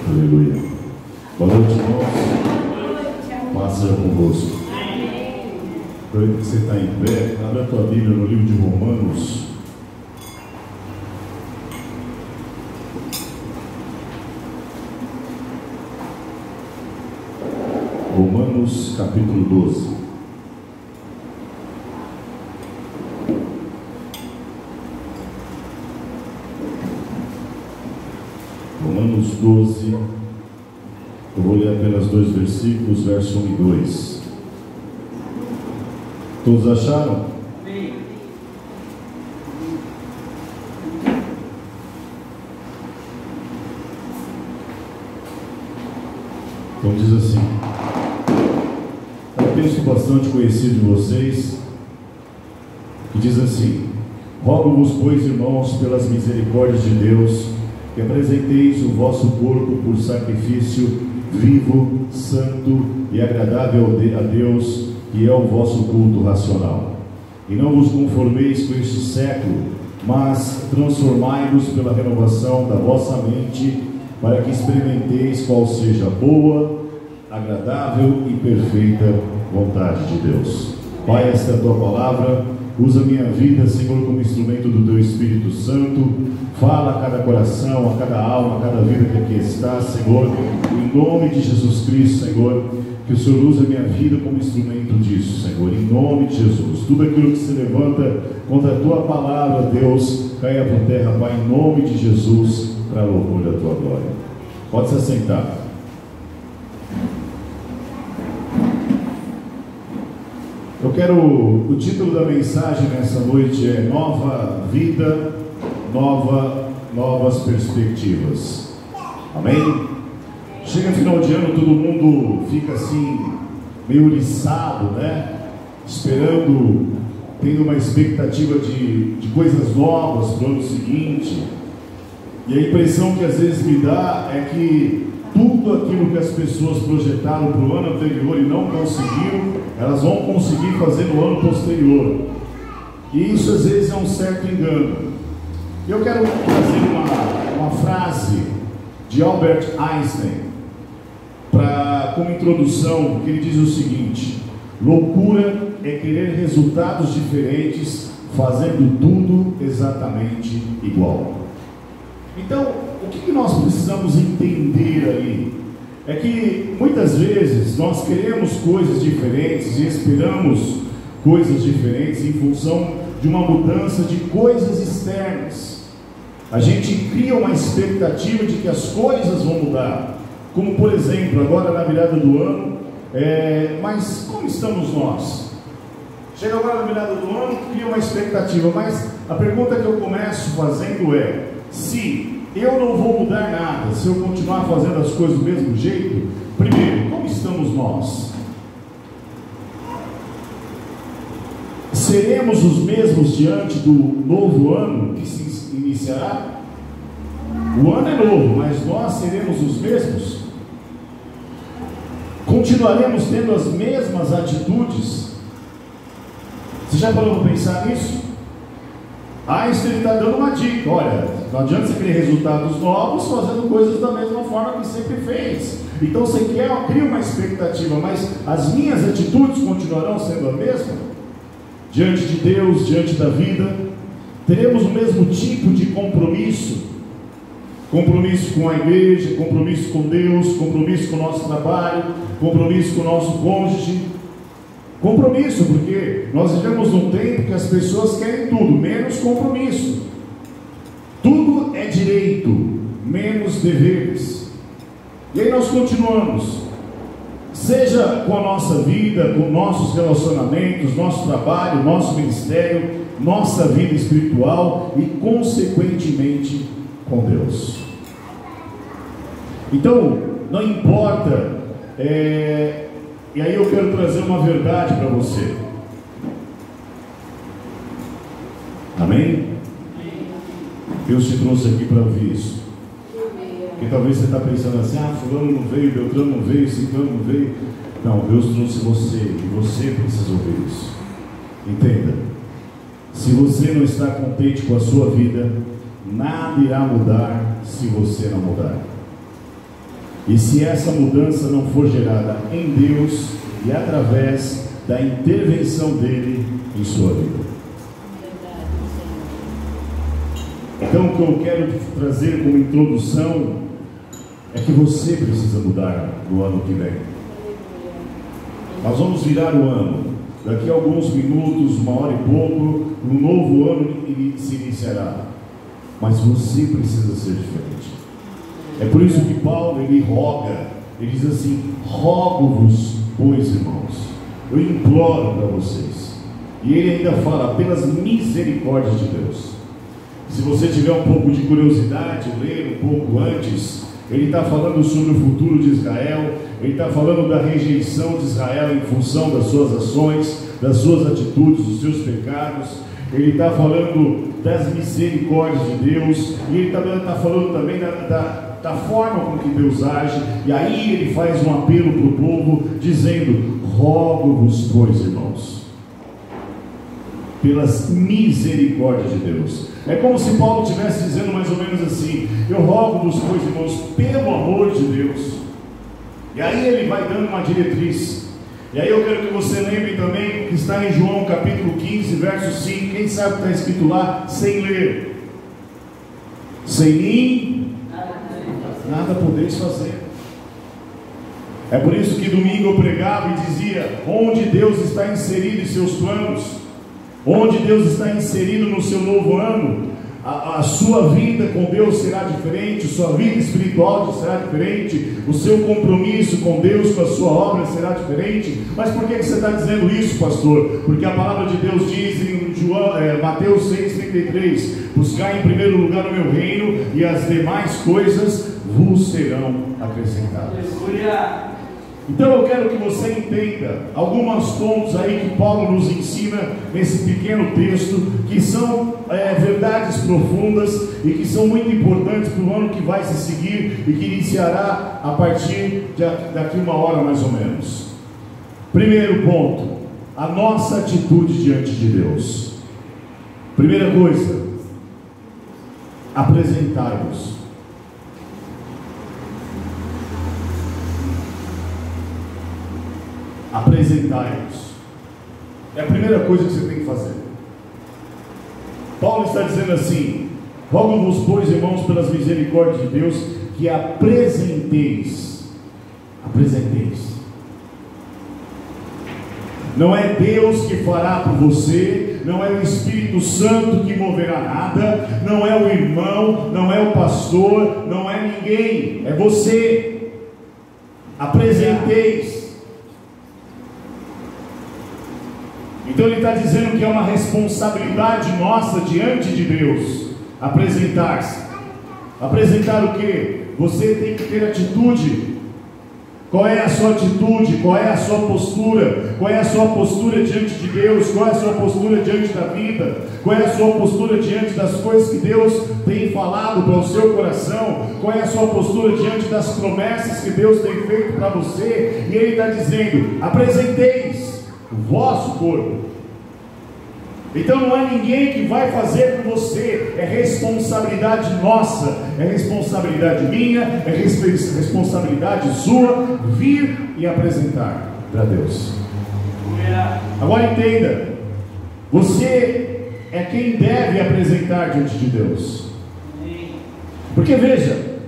Aleluia. Boa noite, irmãos. Paz seja convosco. Aproveita que você está em pé, abre a tua Bíblia no livro de Romanos. Romanos capítulo 12. Romanos 12, eu vou ler apenas 2 versículos, verso 1 e 2. Todos acharam? Sim. Então diz assim: é um texto bastante conhecido de vocês, que diz assim: rogo-vos, pois, irmãos, pelas misericórdias de Deus, que apresenteis o vosso corpo por sacrifício vivo, santo e agradável a Deus, que é o vosso culto racional. E não vos conformeis com este século, mas transformai-vos pela renovação da vossa mente, para que experimenteis qual seja a boa, agradável e perfeita vontade de Deus. Pai, esta é a tua palavra. Usa a minha vida, Senhor, como instrumento do teu Espírito Santo. Fala a cada coração, a cada alma, a cada vida que aqui está, Senhor. Em nome de Jesus Cristo, Senhor, que o Senhor use a minha vida como instrumento disso, Senhor. Em nome de Jesus. Tudo aquilo que se levanta contra a tua palavra, Deus, caia por terra, Pai, em nome de Jesus, para louvor da tua glória. Pode se assentar. O título da mensagem nessa noite é Nova Vida, Novas Perspectivas. Amém? Chega final de ano, todo mundo fica assim, meio oriçado, né? Esperando, tendo uma expectativa de coisas novas para o ano seguinte. E a impressão que às vezes me dá é que tudo aquilo que as pessoas projetaram para o ano anterior e não conseguiram, elas vão conseguir fazer no ano posterior. E isso às vezes é um certo engano. Eu quero trazer uma frase de Albert Einstein como introdução, que ele diz o seguinte: loucura é querer resultados diferentes fazendo tudo exatamente igual. Então, o que nós precisamos entender ali é que muitas vezes nós queremos coisas diferentes e esperamos coisas diferentes em função de uma mudança de coisas externas. A gente cria uma expectativa de que as coisas vão mudar, como por exemplo, agora na virada do ano, mas como estamos nós? Chega agora na virada do ano, cria uma expectativa, mas a pergunta que eu começo fazendo é: se eu não vou mudar nada, se eu continuar fazendo as coisas do mesmo jeito, primeiro, como estamos nós? Seremos os mesmos diante do novo ano que se iniciará? O ano é novo, mas nós seremos os mesmos? Continuaremos tendo as mesmas atitudes? Você já parou para pensar nisso? Einstein está dando uma dica: olha, não adianta você querer resultados novos fazendo coisas da mesma forma que sempre fez. Então você cria uma expectativa, mas as minhas atitudes continuarão sendo a mesma? Diante de Deus, diante da vida, teremos o mesmo tipo de compromisso? Compromisso com a igreja, compromisso com Deus, compromisso com o nosso trabalho, compromisso com o nosso cônjuge. Compromisso, porque nós vivemos num tempo que as pessoas querem tudo, menos compromisso. Tudo é direito, menos deveres. E aí nós continuamos. Seja com a nossa vida, com nossos relacionamentos, nosso trabalho, nosso ministério, nossa vida espiritual e, consequentemente, com Deus. Então, não importa, e aí eu quero trazer uma verdade para você. Amém? Deus te trouxe aqui para ouvir isso. Porque talvez você está pensando assim: fulano não veio, Beltrano não veio, ciclano não veio. Não, Deus trouxe você, e você precisa ouvir isso. Entenda: se você não está contente com a sua vida, nada irá mudar se você não mudar. E se essa mudança não for gerada em Deus e através da intervenção dele em sua vida. Então, o que eu quero trazer como introdução é que você precisa mudar no ano que vem. Nós vamos virar o ano. Daqui a alguns minutos, 1 hora e pouco, um novo ano se iniciará. Mas você precisa ser diferente. É por isso que Paulo, ele roga, ele diz assim: rogo-vos, pois, irmãos, eu imploro para vocês. E ele ainda fala, pelas misericórdias de Deus. Se você tiver um pouco de curiosidade, ler um pouco antes, ele está falando sobre o futuro de Israel, ele está falando da rejeição de Israel em função das suas ações, das suas atitudes, dos seus pecados. Ele está falando das misericórdias de Deus, e ele está falando também da forma com que Deus age. E aí ele faz um apelo para o povo, dizendo: rogo-vos, pois, irmãos, pelas misericórdias de Deus. É como se Paulo estivesse dizendo mais ou menos assim: eu rogo-vos, pois, irmãos, pelo amor de Deus. E aí ele vai dando uma diretriz. E aí eu quero que você lembre também que está em João capítulo 15, verso 5. Quem sabe que está escrito lá sem ler? Sem mim nada podeis fazer. É por isso que domingo eu pregava e dizia: onde Deus está inserido em seus planos, onde Deus está inserido no seu novo ano, a sua vida com Deus será diferente, a sua vida espiritual será diferente, o seu compromisso com Deus, com a sua obra será diferente. Mas por que você está dizendo isso, pastor? Porque a palavra de Deus diz em Mateus 6,33: buscar em primeiro lugar o meu reino, e as demais coisas vos serão acrescentadas. Então eu quero que você entenda alguns pontos aí que Paulo nos ensina nesse pequeno texto, que são verdades profundas e que são muito importantes para o ano que vai se seguir e que iniciará a partir daqui 1 hora mais ou menos. Primeiro ponto: a nossa atitude diante de Deus. Primeira coisa, apresentar-vos. Apresentai-vos. É a primeira coisa que você tem que fazer. Paulo está dizendo assim: rogo-vos, pois, irmãos, pelas misericórdias de Deus, que apresenteis. Apresenteis. Não é Deus que fará por você, não é o Espírito Santo que moverá nada, não é o irmão, não é o pastor, não é ninguém, é você. Apresenteis. Então ele está dizendo que é uma responsabilidade nossa diante de Deus apresentar-se. Apresentar o quê? Você tem que ter atitude. Qual é a sua atitude? Qual é a sua postura? Qual é a sua postura diante de Deus? Qual é a sua postura diante da vida? Qual é a sua postura diante das coisas que Deus tem falado para o seu coração? Qual é a sua postura diante das promessas que Deus tem feito para você? E ele está dizendo: apresenteis o vosso corpo. Então não é ninguém que vai fazer por você, é responsabilidade nossa, é responsabilidade minha, é responsabilidade sua vir e apresentar para Deus. Agora entenda, você é quem deve apresentar diante de Deus. Porque veja,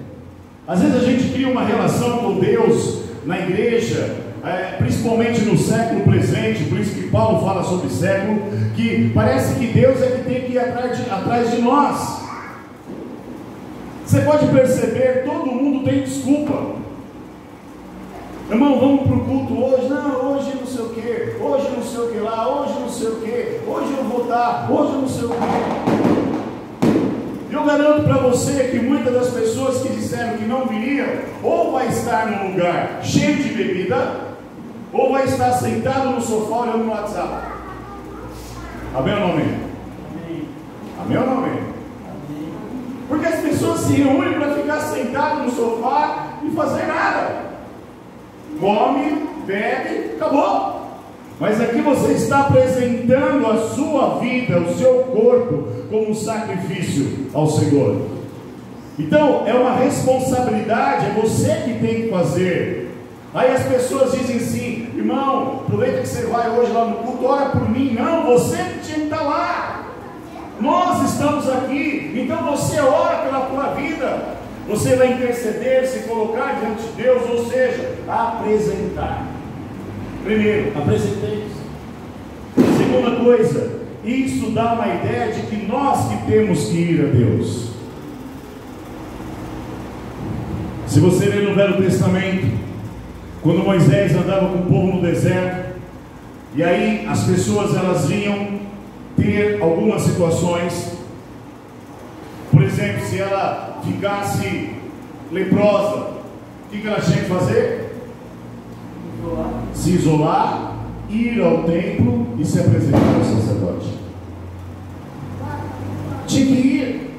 às vezes a gente cria uma relação com Deus na igreja, principalmente no século presente, por isso que Paulo fala sobre século, que parece que Deus é que tem que ir atrás de nós. Você pode perceber, todo mundo tem desculpa. Irmão, vamos para o culto hoje? Não, hoje não sei o que, hoje não sei o que lá, hoje não sei o que, hoje eu vou estar, hoje não sei o que. Eu garanto para você que muitas das pessoas que disseram que não viriam, ou vai estar num lugar cheio de bebida, ou vai estar sentado no sofá olhando no WhatsApp. Amém ou não amém? Amém ou não amém? Porque as pessoas se reúnem para ficar sentado no sofá e fazer nada. Come, bebe, acabou. Mas aqui você está apresentando a sua vida, o seu corpo, como um sacrifício ao Senhor. Então, é uma responsabilidade, é você que tem que fazer. Aí as pessoas dizem assim: irmão, aproveita que você vai hoje lá no culto, ora por mim. Não, você que tinha que estar lá. Nós estamos aqui, então você ora pela tua vida. Você vai interceder, se colocar diante de Deus, ou seja, apresentar. Primeiro, apresentei-se. Segunda coisa, isso dá uma ideia de que nós que temos que ir a Deus. Se você ler no Velho Testamento, quando Moisés andava com o povo no deserto, e aí as pessoas elas vinham ter algumas situações. Por exemplo, se ela ficasse leprosa, o que ela tinha que fazer? Se isolar, ir ao templo e se apresentar ao sacerdote. Tinha que ir.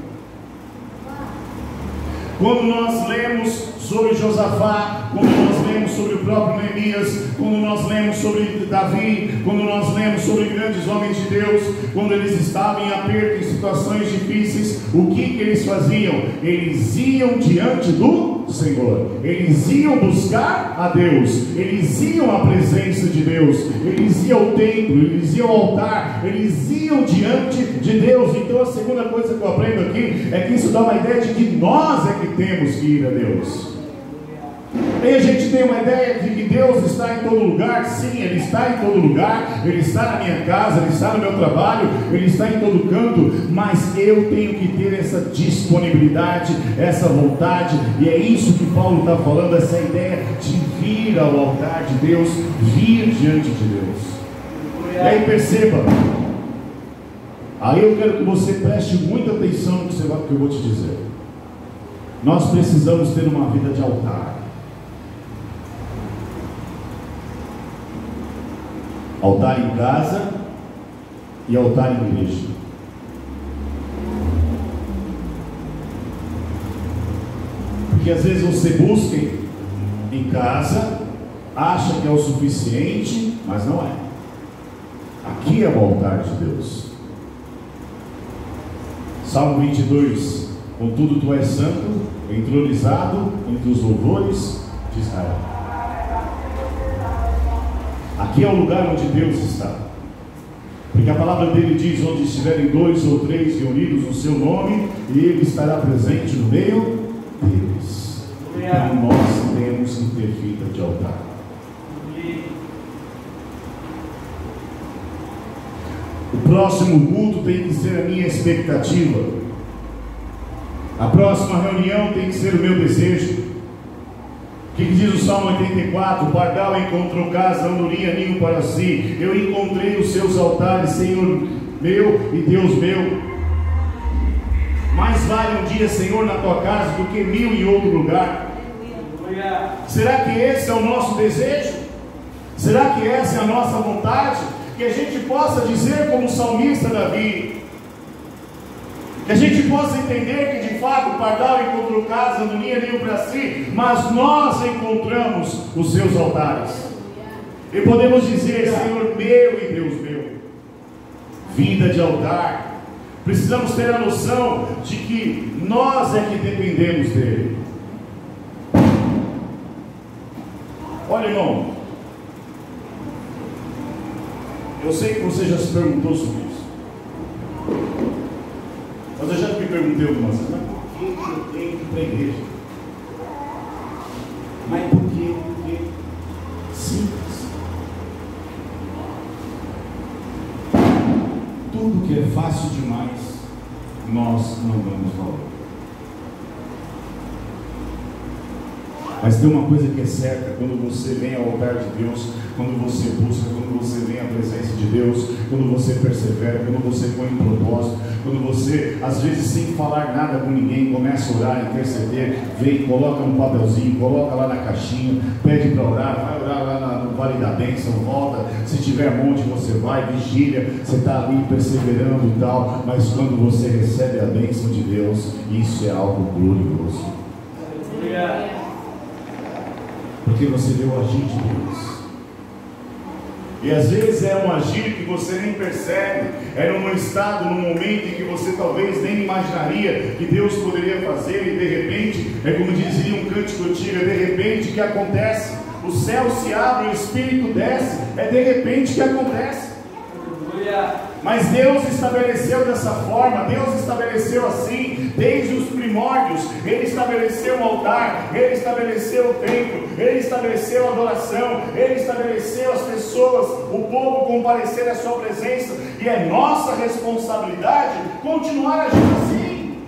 Quando nós lemos sobre Josafá, quando nós lemos sobre o próprio Neemias, quando nós lemos sobre Davi, quando nós lemos sobre grandes homens de Deus, quando eles estavam em aperto, em situações difíceis, o que eles faziam? Eles iam diante do Senhor, eles iam buscar a Deus, eles iam à presença de Deus, eles iam ao templo, eles iam ao altar, eles iam diante de Deus. Então a segunda coisa que eu aprendo aqui é que isso dá uma ideia de que nós é que temos que ir a Deus. E a gente tem uma ideia de que Deus está em todo lugar. Sim, Ele está em todo lugar. Ele está na minha casa, Ele está no meu trabalho, Ele está em todo canto. Mas eu tenho que ter essa disponibilidade, essa vontade. E é isso que Paulo está falando, essa ideia de vir ao altar de Deus, vir diante de Deus. E aí perceba, aí eu quero que você preste muita atenção no que eu vou te dizer. Nós precisamos ter uma vida de altar. Altar em casa e altar em igreja. Porque às vezes você busca em casa, acha que é o suficiente, mas não é. Aqui é o altar de Deus. Salmo 22: contudo tu és santo, entronizado entre os louvores de Israel. Aqui é o lugar onde Deus está, porque a palavra dele diz: onde estiverem 2 ou 3 reunidos no seu nome, e Ele estará presente no meio deles. Então nós temos que ter vida de altar. O próximo culto tem que ser a minha expectativa. A próxima reunião tem que ser o meu desejo. O que diz o Salmo 84? O pardal encontrou casa, andorinha, ninho para si. Eu encontrei os seus altares, Senhor meu e Deus meu. Mais vale um dia, Senhor, na tua casa do que 1000 em outro lugar. Será que esse é o nosso desejo? Será que essa é a nossa vontade? Que a gente possa dizer como o salmista Davi, que a gente possa entender que de fato o pardal encontrou casa, andorinha, ninho para si, mas nós encontramos os seus altares. E podemos dizer: Senhor meu e Deus meu. Vida de altar. Precisamos ter a noção de que nós é que dependemos dele. Olha, irmão, eu sei que você já se perguntou sobre isso, mas eu já me perguntei algumas vezes: mas por que eu tenho que ir para a igreja? Mas por quê? Porque simples. Tudo que é fácil demais, nós não damos valor. Mas tem uma coisa que é certa: quando você vem ao altar de Deus, quando você busca, quando você vem à presença de Deus, quando você persevera, quando você põe um propósito, quando você, às vezes sem falar nada com ninguém, começa a orar, interceder, vem, coloca um papelzinho, coloca lá na caixinha, pede para orar, vai orar lá no Vale da Bênção, volta, se tiver monte você vai, vigília, você está ali perseverando e tal, mas quando você recebe a bênção de Deus, isso é algo glorioso. Porque você vê o agir de Deus. E às vezes é um agir que você nem percebe, é num estado, num momento em que você talvez nem imaginaria que Deus poderia fazer, e de repente, é como dizia um cântico antigo, é de repente que acontece, o céu se abre, o Espírito desce, é de repente que acontece. Mas Deus estabeleceu dessa forma, Deus estabeleceu assim, desde os primórdios. Ele estabeleceu o altar, Ele estabeleceu o templo, Ele estabeleceu a adoração, Ele estabeleceu as pessoas, o povo comparecer à sua presença, e é nossa responsabilidade continuar agindo assim.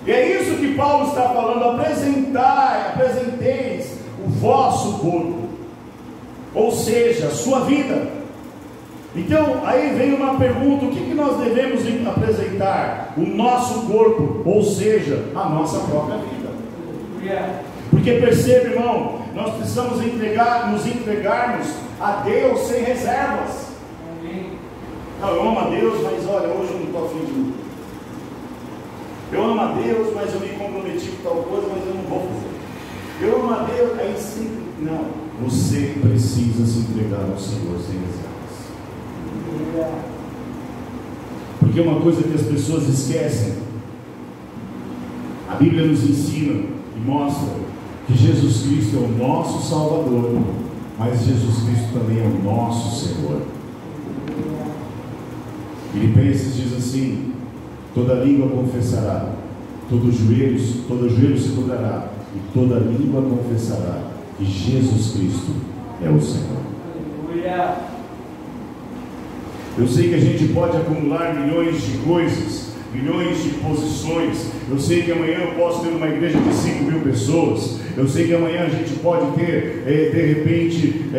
E é isso que Paulo está falando: apresenteis o vosso corpo, ou seja, a sua vida. Então, aí vem uma pergunta: o que nós devemos apresentar? O nosso corpo, ou seja, a nossa própria vida. Porque perceba, irmão, nós precisamos nos entregarmos a Deus sem reservas. Não, eu amo a Deus, mas olha, hoje eu não estou afim de mim. Eu amo a Deus, mas eu me comprometi com tal coisa, mas eu não vou fazer. Eu amo a Deus, aí sempre... Não, você precisa se entregar ao Senhor sem reservas. Porque uma coisa que as pessoas esquecem, a Bíblia nos ensina e mostra que Jesus Cristo é o nosso Salvador, mas Jesus Cristo também é o nosso Senhor. Filipenses diz assim: toda língua confessará, todo joelho se dobrará, e toda língua confessará que Jesus Cristo é o Senhor. Eu sei que a gente pode acumular milhões de coisas, milhões de posições. Eu sei que amanhã eu posso ter uma igreja de 5.000 pessoas. Eu sei que amanhã a gente pode ter, de repente,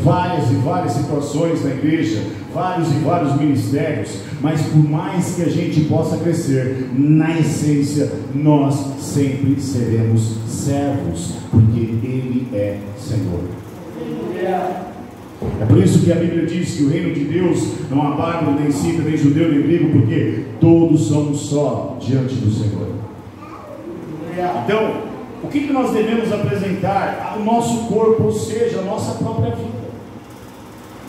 várias e várias situações na igreja, vários e vários ministérios. Mas por mais que a gente possa crescer, na essência, nós sempre seremos servos, porque Ele é Senhor. É por isso que a Bíblia diz que o reino de Deus não há bárbaro, nem cita, nem judeu, nem grego, porque todos somos só diante do Senhor. Então, o que nós devemos apresentar? O nosso corpo, ou seja, a nossa própria vida.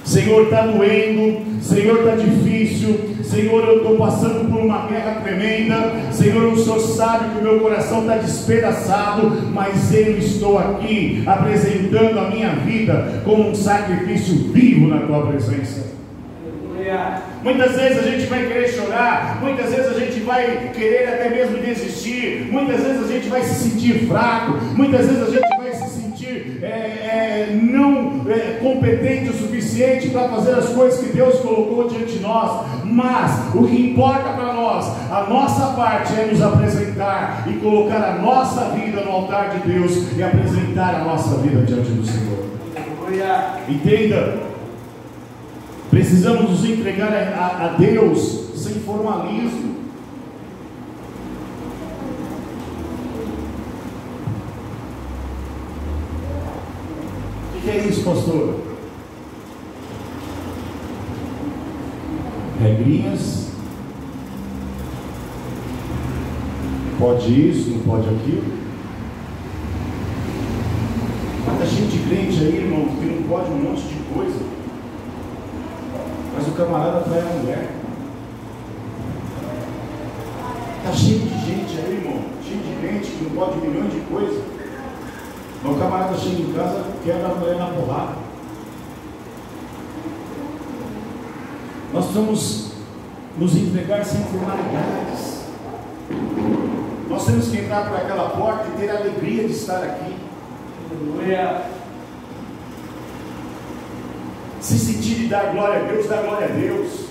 Senhor, está doendo, Senhor, está difícil, Senhor, eu estou passando por uma guerra tremenda, Senhor, o Senhor sabe que o meu coração está despedaçado, mas eu estou aqui apresentando a minha vida como um sacrifício vivo na Tua presença. Muitas vezes a gente vai querer chorar, muitas vezes a gente vai querer até mesmo desistir, muitas vezes a gente vai se sentir fraco, muitas vezes a gente vai se sentir não competente o suficiente para fazer as coisas que Deus colocou diante de nós. Mas o que importa para nós, a nossa parte é nos apresentar e colocar a nossa vida no altar de Deus e apresentar a nossa vida diante do Senhor. Entenda, precisamos nos entregar a Deus sem formalismo. O que é isso, pastor? Regrinhas? Pode isso, não pode aquilo? Está cheio de crente aí, irmão, que não pode um monte de coisa, mas o camarada trai a mulher. Está cheio de gente aí, irmão, cheio de crente que não pode milhões de coisas. Mas o camarada chega em casa, quebra a mulher na porrada. Nós precisamos nos entregar sem formalidades. Nós temos que entrar por aquela porta e ter a alegria de estar aqui. Se sentir de dar glória a Deus, dá glória a Deus.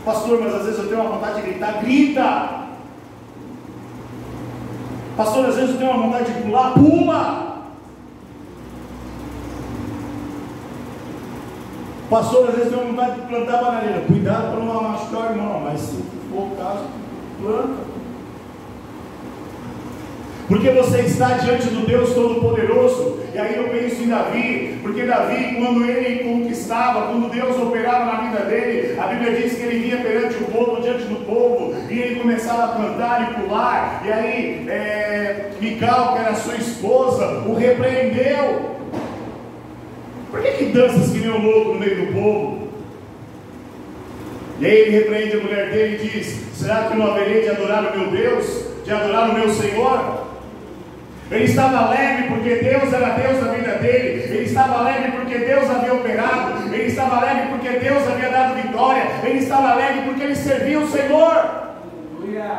Pastor, mas às vezes eu tenho uma vontade de gritar, grita. Pastor, às vezes eu tenho uma vontade de pular, pula. Pastor, às vezes eu tenho vontade de plantar bananeira. Cuidado para não machucar o irmão, mas se for o caso, planta. Porque você está diante do Deus Todo-Poderoso. E aí eu penso em Davi, porque Davi, quando ele conquistava, quando Deus operava na vida dele, a Bíblia diz que ele vinha perante o povo, diante do povo, e ele começava a cantar e pular. E aí Mical, que era sua esposa, o repreendeu. Por que danças que nem um louco no meio do povo? E aí ele repreende a mulher dele e diz: será que eu não haverei de adorar o meu Deus, de adorar o meu Senhor? Ele estava alegre porque Deus era Deus da vida dele. Ele estava alegre porque Deus havia operado. Ele estava alegre porque Deus havia dado vitória. Ele estava alegre porque ele servia o Senhor.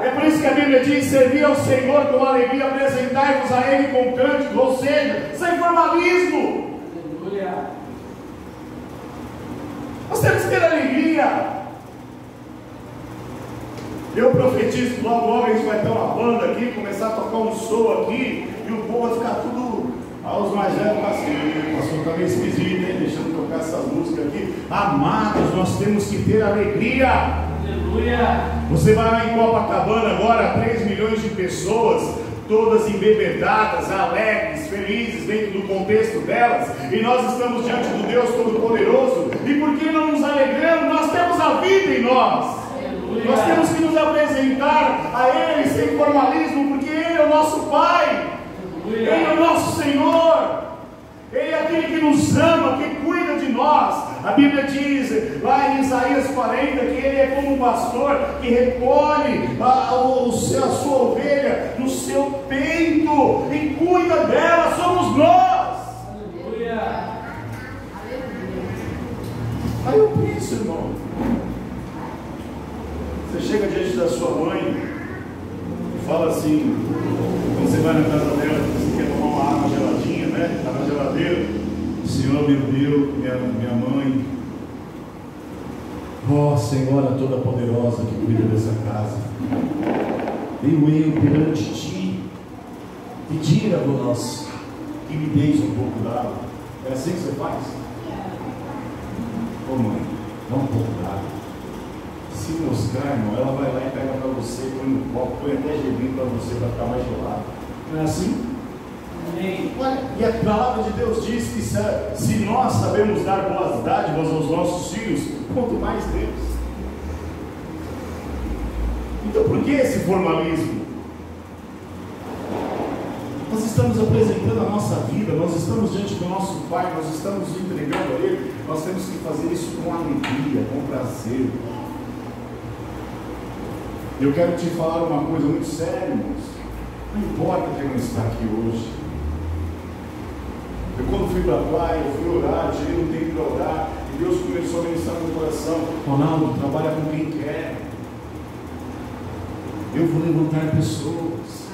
É por isso que a Bíblia diz: servir ao Senhor com alegria, apresentai-vos a Ele com cânticos, ou seja, sem formalismo. Nós temos que ter alegria. Eu profetizo, logo a gente vai ter uma banda aqui, começar a tocar um som aqui, e o povo vai ficar tudo, os mais velhos assim, o pastor está meio esquisito, hein, deixando tocar essas músicas aqui. Amados, nós temos que ter alegria. Aleluia. Você vai lá em Copacabana agora, 3 milhões de pessoas, todas embebedadas, alegres, felizes dentro do contexto delas, e nós estamos diante do Deus Todo-Poderoso, e por que não nos alegramos? Nós temos a vida em nós. Nós temos que nos apresentar a Ele sem formalismo, porque Ele é o nosso Pai, Ele é o nosso Senhor, Ele é aquele que nos ama, que cuida de nós. A Bíblia diz lá em Isaías 40 que Ele é como um pastor que recolhe a sua ovelha no seu peito e cuida dela. Somos nós. Aleluia. Aí eu penso, irmão, você chega diante da sua mãe e fala assim, quando você vai na casa dela, você quer tomar uma água geladinha, né? Está na geladeira. Senhor, meu Deus, minha mãe, ó Senhora toda poderosa que cuida dessa casa, venho eu perante ti pedir a vós que me deis um pouco d'água. É assim que você faz? Ô mãe, dá um pouco d'água. Se mostrar, irmão, ela vai lá e pega para você, põe no copo, põe até gelinho para você, para ficar mais gelado. Não é assim? Amém. E a palavra de Deus diz que se nós sabemos dar boas dádivas aos nossos filhos, quanto mais Deus. Então por que esse formalismo? Nós estamos apresentando a nossa vida, nós estamos diante do nosso Pai, nós estamos entregando a Ele, nós temos que fazer isso com alegria, com prazer. Eu quero te falar uma coisa muito séria, irmãos. Não importa quem não está aqui hoje. Eu quando fui para a praia, eu fui orar, tirei um tempo para orar, e Deus começou a ministrar no meu coração: Ronaldo, trabalha com quem quer. Eu vou levantar pessoas.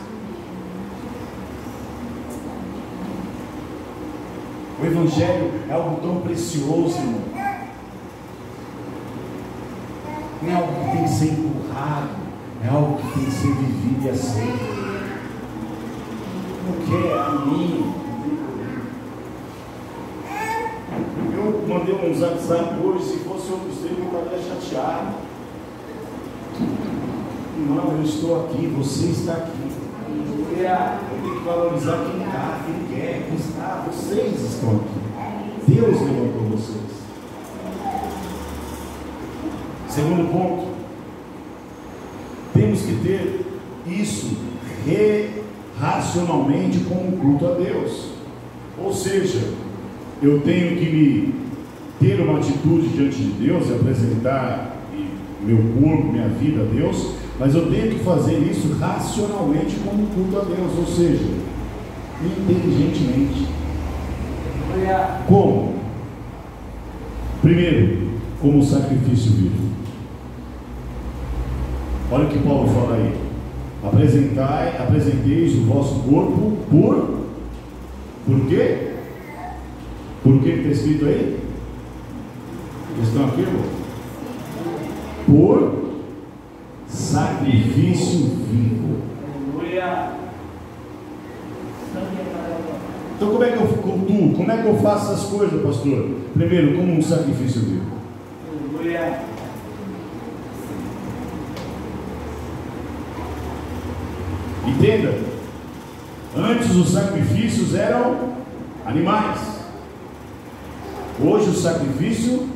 O Evangelho é algo tão precioso, irmão. Não é algo que tem que ser empurrado, é algo que tem que ser vivido e aceito. Não quer a mim. Eu mandei um WhatsApp hoje, se fosse outros tempos eu estaria chateado. Não, eu estou aqui, você está aqui. Eu tenho que valorizar quem está, quem quer, quem está. Vocês estão aqui. Deus levantou vocês. Segundo ponto, temos que ter isso racionalmente como um culto a Deus. Ou seja, eu tenho que ter uma atitude diante de Deus e apresentar meu corpo, minha vida a Deus, mas eu tenho que fazer isso racionalmente como um culto a Deus, ou seja, inteligentemente. Como? Primeiro, como um sacrifício vivo. Olha o que Paulo fala aí: apresenteis o vosso corpo por quê? Por que está escrito aí? Eles estão aqui, irmão? Por sacrifício vivo. Então como é que eu cultuo? Como é que eu faço essas coisas, pastor? Primeiro, como um sacrifício vivo. Entenda, antes os sacrifícios eram animais, hoje o sacrifício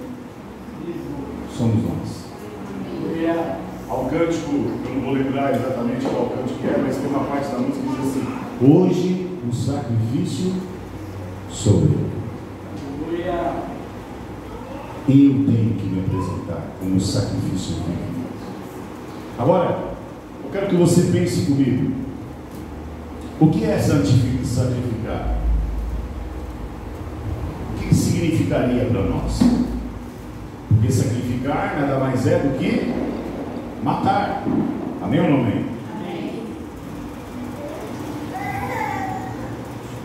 somos nós. Há um cântico, eu não vou lembrar exatamente qual cântico é, mas tem uma parte da música que diz assim: hoje o sacrifício sou eu. eu tenho que me apresentar como sacrifício vivo. Agora, eu quero que você pense comigo. O que é sacrificar? O que significaria para nós? Porque sacrificar nada mais é do que matar. Amém ou não amém? Amém.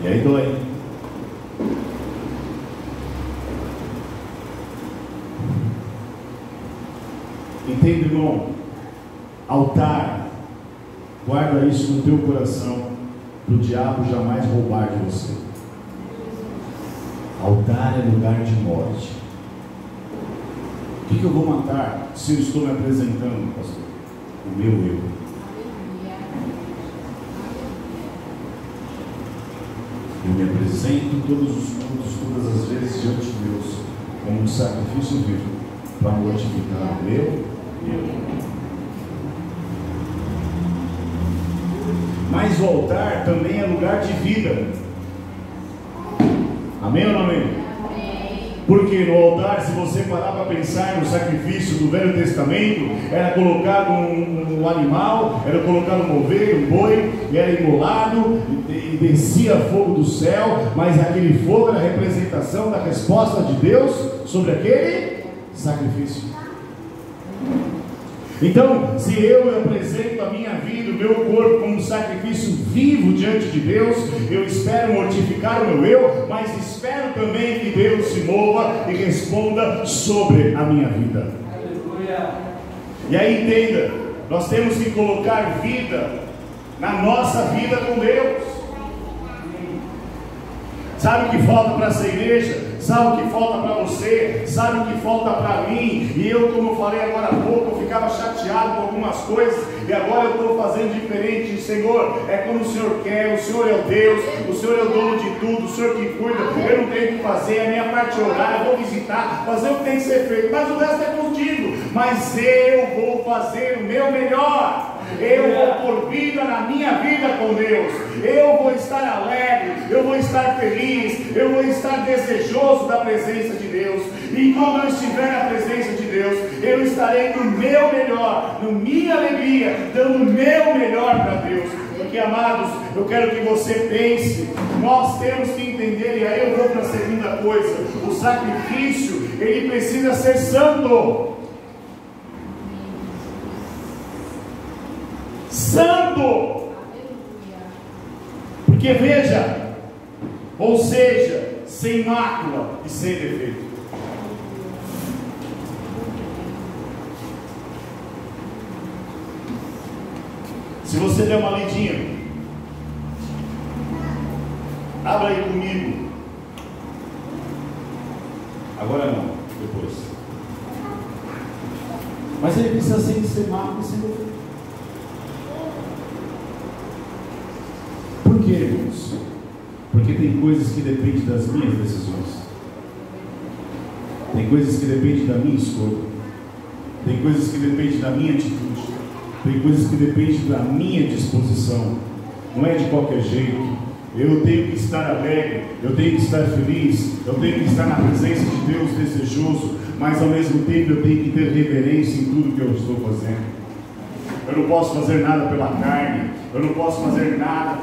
E aí dói. Entende, irmão? Altar, guarda isso no teu coração, para o diabo jamais roubar de você. Altar é lugar de morte. O que eu vou matar se eu estou me apresentando, pastor? O meu eu. Eu me apresento em todos os cultos, todas as vezes diante de Deus, como um sacrifício vivo, para mortificar o meu eu. Mas o altar também é lugar de vida. Amém ou não amém? Amém. Porque no altar, se você parar para pensar no sacrifício do Velho Testamento, era colocado um animal, era colocado um ovelha, um boi, e era imolado, e descia fogo do céu, mas aquele fogo era a representação da resposta de Deus sobre aquele sacrifício. Então, se eu apresento a minha vida, o meu corpo como um sacrifício vivo diante de Deus, eu espero mortificar o meu eu, mas espero também que Deus se mova e responda sobre a minha vida. Aleluia. E aí entenda, nós temos que colocar vida na nossa vida com Deus. Sabe o que falta para essa igreja? Sabe o que falta para você? Sabe o que falta para mim? E eu, como eu falei agora há pouco, eu ficava chateado com algumas coisas, e agora eu estou fazendo diferente. Senhor, é como o Senhor quer, o Senhor é o Deus, o Senhor é o dono de tudo, o Senhor que cuida. Eu não tenho que fazer, a minha parte é orar, eu vou visitar, fazer o que tem que ser feito, mas o resto é contigo. Mas eu vou fazer o meu melhor. Eu vou pôr vida na minha vida com Deus. Eu vou estar alegre, eu vou estar feliz, eu vou estar desejoso da presença de Deus. E quando eu estiver na presença de Deus, eu estarei no meu melhor, na minha alegria, dando o meu melhor para Deus. Porque, amados, eu quero que você pense, nós temos que entender, e aí eu vou para a segunda coisa: o sacrifício, ele precisa ser santo. Santo. Porque veja, ou seja, sem mácula e sem defeito. Se você der uma lidinha, abra aí comigo. Agora não, depois. Mas ele precisa sempre ser mácula e sem defeito. Por que, irmãos? Porque tem coisas que dependem das minhas decisões. Tem coisas que dependem da minha escolha. Tem coisas que dependem da minha atitude. Tem coisas que dependem da minha disposição. Não é de qualquer jeito. Eu tenho que estar alegre, eu tenho que estar feliz, eu tenho que estar na presença de Deus desejoso, mas ao mesmo tempo eu tenho que ter reverência em tudo que eu estou fazendo. Eu não posso fazer nada pela carne, eu não posso fazer nada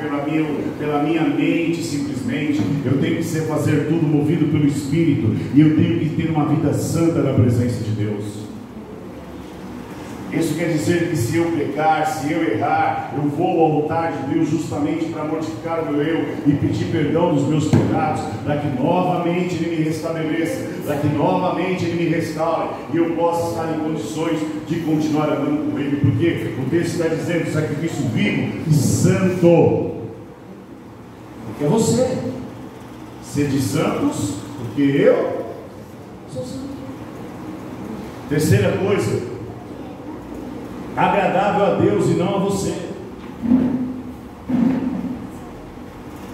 pela minha mente simplesmente. Eu tenho que fazer tudo movido pelo Espírito, e eu tenho que ter uma vida santa na presença de Deus. Isso quer dizer que se eu pecar, se eu errar, eu vou ao altar de Deus justamente para mortificar o meu eu e pedir perdão dos meus pecados, para que novamente Ele me restabeleça, para que novamente Ele me restaure e eu possa estar em condições de continuar andando com Ele, porque o texto está dizendo sacrifício vivo e santo. Porque é você. Sede santos, porque eu sou santo. Terceira coisa: agradável a Deus e não a você.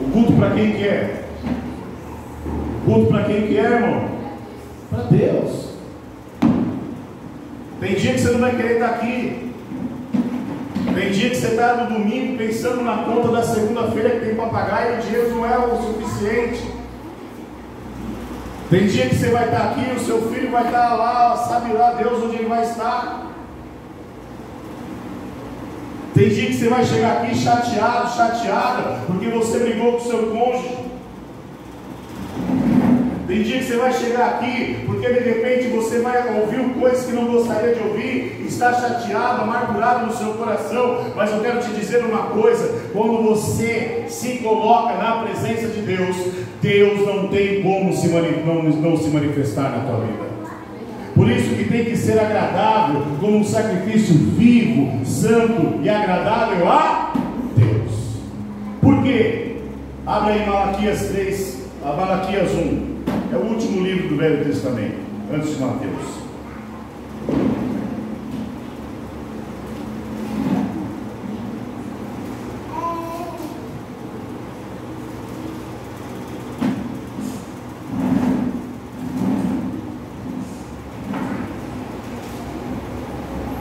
O culto para quem que é? O culto para quem que é, irmão? Para Deus. Tem dia que você não vai querer estar aqui. Tem dia que você está no domingo pensando na conta da segunda-feira que tem para pagar e o dinheiro não é o suficiente. Tem dia que você vai estar aqui, o seu filho vai estar lá, sabe lá Deus onde ele vai estar. Tem dia que você vai chegar aqui chateado, chateada, porque você brigou com o seu cônjuge. Tem dia que você vai chegar aqui, porque de repente você vai ouvir coisas que não gostaria de ouvir, está chateado, amargurado no seu coração. Mas eu quero te dizer uma coisa: quando você se coloca na presença de Deus, Deus não tem como não se manifestar na tua vida. Por isso que tem que ser agradável, como um sacrifício vivo, santo e agradável a Deus. Por quê? Abre aí Malaquias 3, Malaquias 1. É o último livro do Velho Testamento, antes de Mateus.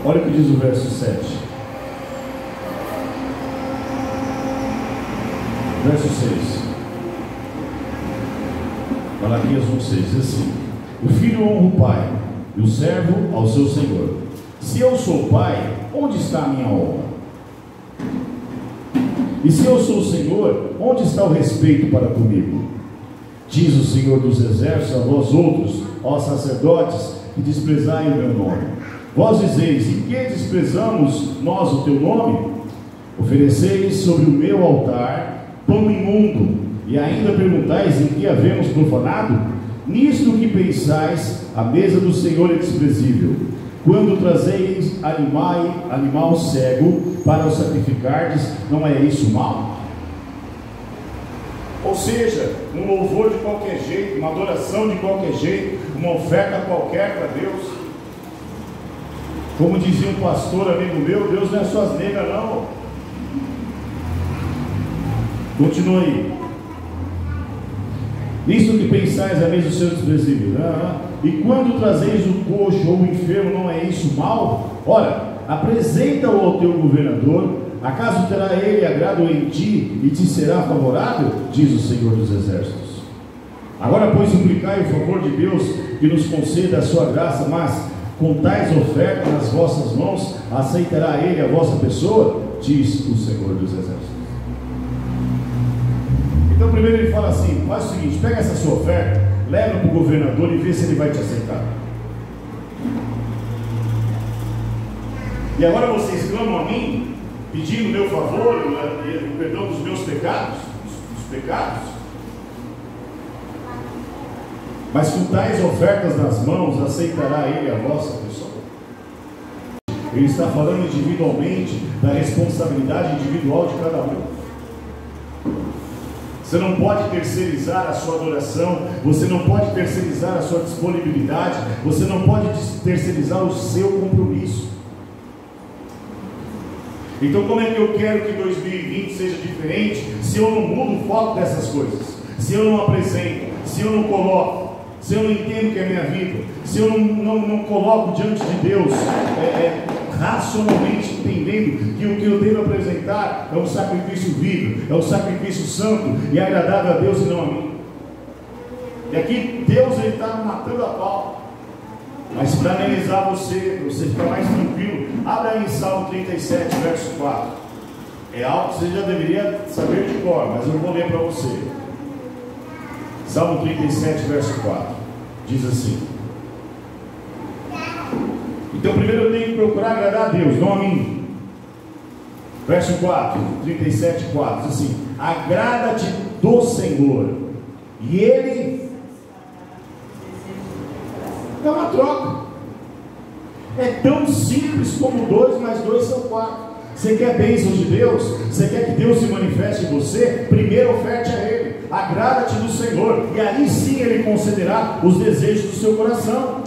Olha o que diz o verso 7. Verso 6. Malaquias 1,6 diz assim: o filho honra o pai, e o servo ao seu senhor. Se eu sou pai, onde está a minha honra? E se eu sou o Senhor, onde está o respeito para comigo? Diz o Senhor dos exércitos a vós outros, ó sacerdotes, que desprezai o meu nome. Vós dizeis: em que desprezamos nós o teu nome? Ofereceis sobre o meu altar pão imundo, e ainda perguntais: em que havemos profanado? Nisto que pensais, a mesa do Senhor é desprezível. Quando trazeis animal cego para o sacrificardes, não é isso mal? Ou seja, um louvor de qualquer jeito, uma adoração de qualquer jeito, uma oferta qualquer para Deus. Como dizia um pastor amigo meu, Deus não é suas negras não. Continua aí. Nisto que pensais, a mesa do Senhor desprezível. E quando trazeis o coxo ou o enfermo, não é isso mal? Ora, apresenta-o ao teu governador. Acaso terá ele agrado em ti e te será favorável? Diz o Senhor dos exércitos. Agora, pois, suplicai o favor de Deus que nos conceda a sua graça, mas com tais ofertas nas vossas mãos, aceitará ele a vossa pessoa? Diz o Senhor dos exércitos. Então primeiro ele fala assim: faz o seguinte, pega essa sua oferta, leva para o governador e vê se ele vai te aceitar. E agora vocês clamam a mim, pedindo meu favor, o perdão dos meus pecados, dos pecados. Mas com tais ofertas nas mãos, aceitará ele a vossa pessoa? Ele está falando individualmente da responsabilidade individual de cada um. Você não pode terceirizar a sua adoração, você não pode terceirizar a sua disponibilidade, você não pode terceirizar o seu compromisso. Então como é que eu quero que 2020 seja diferente se eu não mudo o foco dessas coisas? Se eu não apresento, se eu não coloco, se eu não entendo que é minha vida, se eu não coloco diante de Deus racionalmente entendendo que o que eu devo apresentar é um sacrifício vivo, é um sacrifício santo e agradável a Deus e não a mim. E aqui Deus está matando a pau. Mas para amenizar você ficar mais tranquilo, abre aí em Salmo 37, verso 4. É algo que você já deveria saber de cor, mas eu vou ler para você. Salmo 37, verso 4 diz assim: então primeiro eu tenho que procurar agradar a Deus, não a mim. Verso 4, 37, 4 diz assim: agrada-te do Senhor, e Ele dá uma troca. É tão simples como 2 mais 2 são 4. Você quer bênção de Deus? Você quer que Deus se manifeste em você? Primeiro oferte a Ele, agrada-te do Senhor, e aí sim Ele concederá os desejos do seu coração.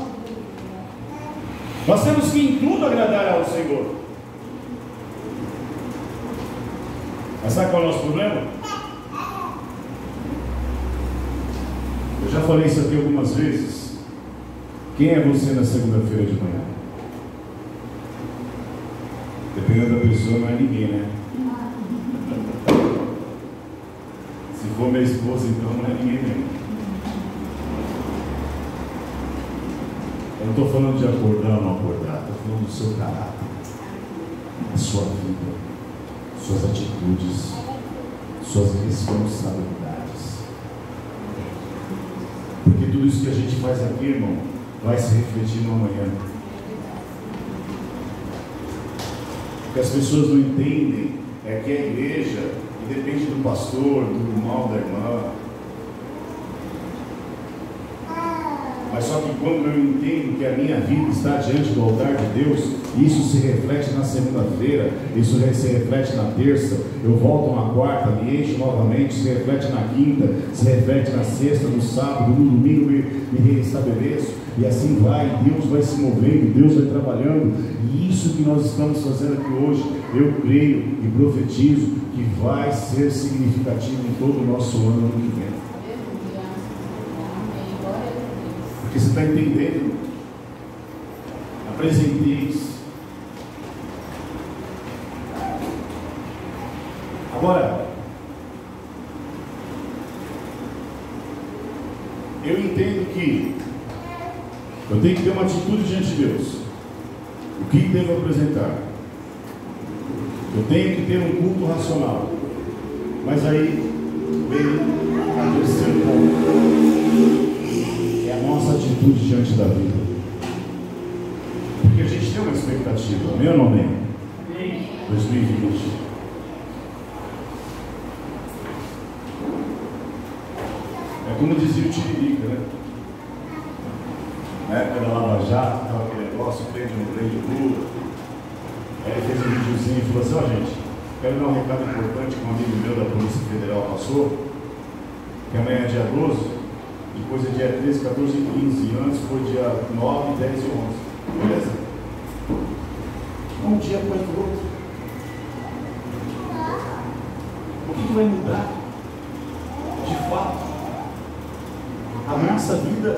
Nós temos que em tudo agradar ao Senhor. Mas sabe qual é o nosso problema? Eu já falei isso aqui algumas vezes. Quem é você na segunda-feira de manhã? Dependendo da pessoa, não é ninguém, né? Se for minha esposa, então não é ninguém mesmo. Eu não estou falando de acordar ou não acordar, estou falando do seu caráter, da sua vida, suas atitudes, suas responsabilidades. Porque tudo isso que a gente faz aqui, irmão, vai se refletir no amanhã. O que as pessoas não entendem é que a igreja, independe do pastor, do irmão, da irmã, mas só que quando eu entendo que a minha vida está diante do altar de Deus, isso se reflete na segunda-feira, isso se reflete na terça, eu volto na quarta, me encho novamente, se reflete na quinta, se reflete na sexta, no sábado, no domingo me reestabeleço, e assim vai, Deus vai se movendo, Deus vai trabalhando, e isso que nós estamos fazendo aqui hoje, eu creio e profetizo que vai ser significativo em todo o nosso ano que vem. Porque você está entendendo? Apresentei isso. Agora, eu entendo que eu tenho que ter uma atitude diante de Deus. O que devo apresentar? Eu tenho que ter um culto racional. Mas aí vem a terceiro ponto. É a nossa atitude diante da vida. Porque a gente tem uma expectativa, amém ou não amém? 2020. É como dizia o Tiririca, né? Na época da Lava Jato, estava aquele negócio, prende no prende Lula. Aí ele fez um videozinho e falou assim: ó, gente, quero dar um recado importante que um amigo meu da Polícia Federal passou, que amanhã é dia 12. Depois é dia 13, 14 e 15. E antes foi dia 9, 10 e 11. Beleza? Um dia após o outro. O que vai mudar? De fato, a nossa vida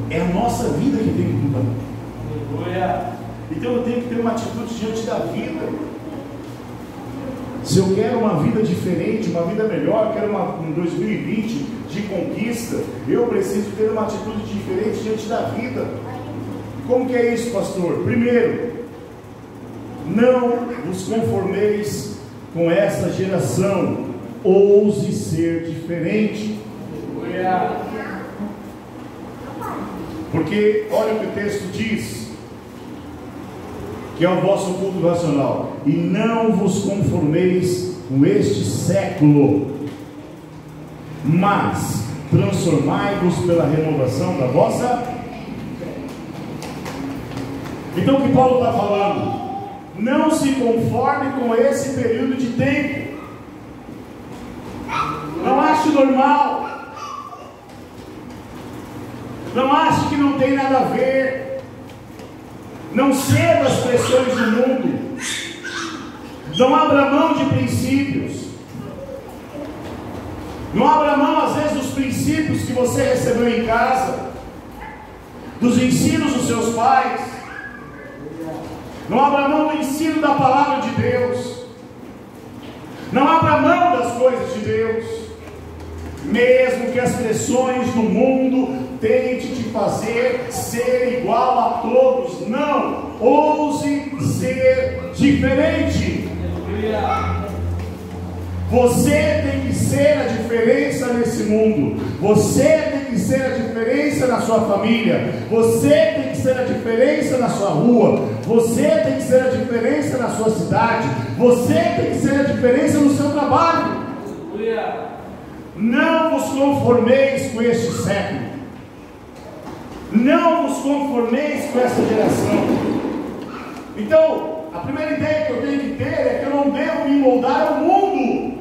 é a nossa vida que tem que mudar. Então eu tenho que ter uma atitude diante da vida. Se eu quero uma vida diferente, uma vida melhor, quero um 2020 de conquista, eu preciso ter uma atitude diferente diante da vida. Como que é isso, pastor? Primeiro, não vos conformeis com essa geração, ouse ser diferente. Porque olha o que o texto diz, que é o vosso culto racional: e não vos conformeis com este século, mas transformai-vos pela renovação da vossa. Então o que Paulo está falando? Não se conforme com esse período de tempo. Não ache normal. Não ache que não tem nada a ver. Não ceda às pressões do mundo. Não abra mão de princípios. Não abra mão, às vezes, dos princípios que você recebeu em casa, dos ensinos dos seus pais. Não abra mão do ensino da palavra de Deus. Não abra mão das coisas de Deus. Mesmo que as pressões do mundo tente te fazer ser igual a todos, não. Ouse ser diferente. Você tem que ser a diferença nesse mundo. Você tem que ser a diferença na sua família. Você tem que ser a diferença na sua rua. Você tem que ser a diferença na sua cidade. Você tem que ser a diferença no seu trabalho. Não vos conformeis com este século. Não vos conformeis com essa geração. Então, a primeira ideia que eu tenho que ter é que eu não devo me moldar ao mundo.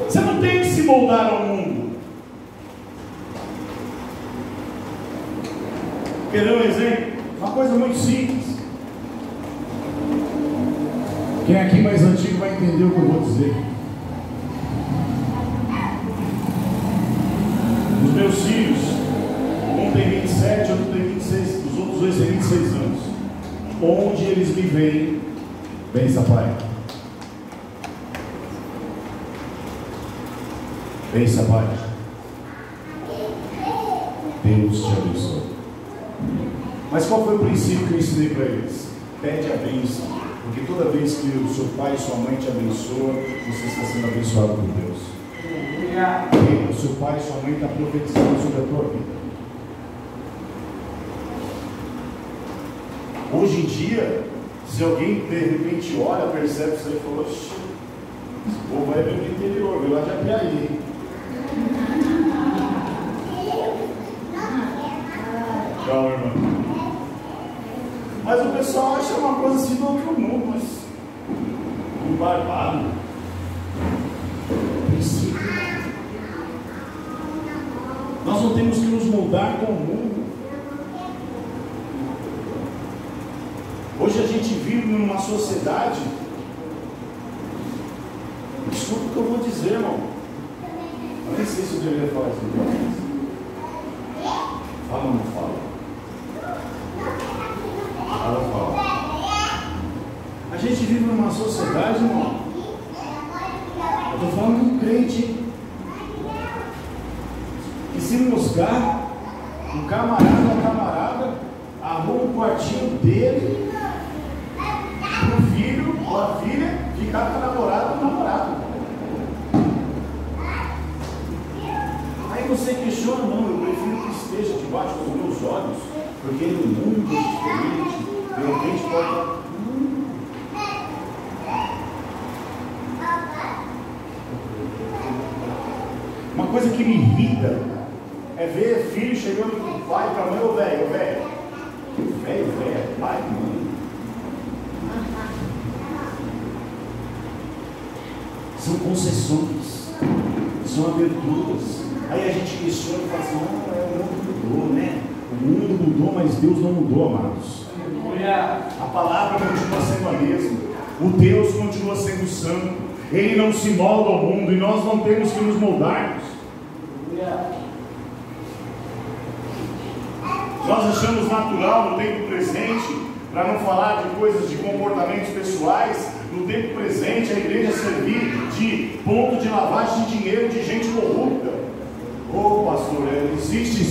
Você não tem que se moldar ao mundo. Quer dar um exemplo? Uma coisa muito simples. Quem é aqui mais antigo vai entender o que eu vou dizer. Os meus filhos, um tem 27, outro tem 26, os outros dois têm 26 anos. Onde eles me veem, pensa, pai. Pensa, pai. Deus te abençoe. Mas qual foi o princípio que eu ensinei para eles? Pede a bênção, porque toda vez que o seu pai e sua mãe te abençoam, você está sendo abençoado por Deus. Porque o seu pai e sua mãe estão profetizando sobre a tua vida. Hoje em dia, se alguém de repente olha, percebe isso aí e fala: oxe, esse povo vai vir do interior, veio lá de Apiaí. Tchau, irmão. Mas o pessoal acha uma coisa assim do outro mundo, mas um barbado. Princípio. Nós não temos que nos moldar com o mundo. Hoje a gente vive numa sociedade. Desculpa o que eu vou dizer, irmão. Eu nem sei se eu deveria falar isso. Fala ou não fala? Fala. A gente vive numa sociedade, irmão. Eu estou falando de um crente que se moscar, um camarada arruma um quartinho dele pro filho ou a filha ficar com a namorada ou namorado. Aí você questiona: não, eu prefiro que esteja debaixo dos meus olhos, porque no mundo é diferente. De repente pode. Uma coisa que me irrita é ver filho chegando pro pai e pra mãe: ô velho, pai, mãe. São concessões, são aberturas. Aí a gente questiona e fala assim: não, o mundo mudou, né? O mundo mudou, mas Deus não mudou, amados. A palavra continua sendo a mesma. O Deus continua sendo santo. Ele não se molda ao mundo e nós não temos que nos moldarmos. Nós achamos natural no tempo presente, para não falar de coisas de comportamentos pessoais, no tempo presente a igreja servir de ponto de lavagem de dinheiro de gente corrupta. Oh, pastor, existe.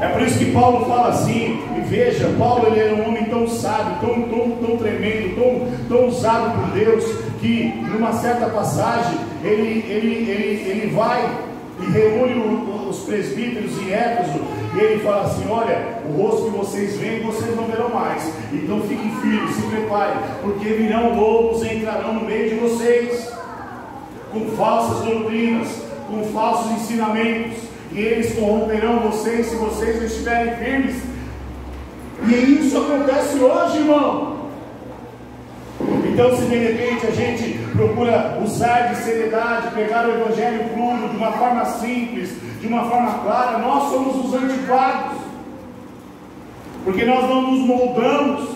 É por isso que Paulo fala assim. E veja, Paulo, ele era um homem tão sábio, tão tremendo, tão usado por Deus, que numa certa passagem ele vai e reúne os presbíteros em Éfeso, e ele fala assim: olha, o rosto que vocês veem, vocês não verão mais. Então fiquem firmes, se preparem, porque virão lobos e entrarão no meio de vocês, com falsas doutrinas, com falsos ensinamentos, e eles corromperão vocês se vocês não estiverem firmes. E isso acontece hoje, irmão. Então, se de repente a gente procura usar de seriedade, pegar o evangelho puro de uma forma simples, de uma forma clara, nós somos os antiquados, porque nós não nos moldamos.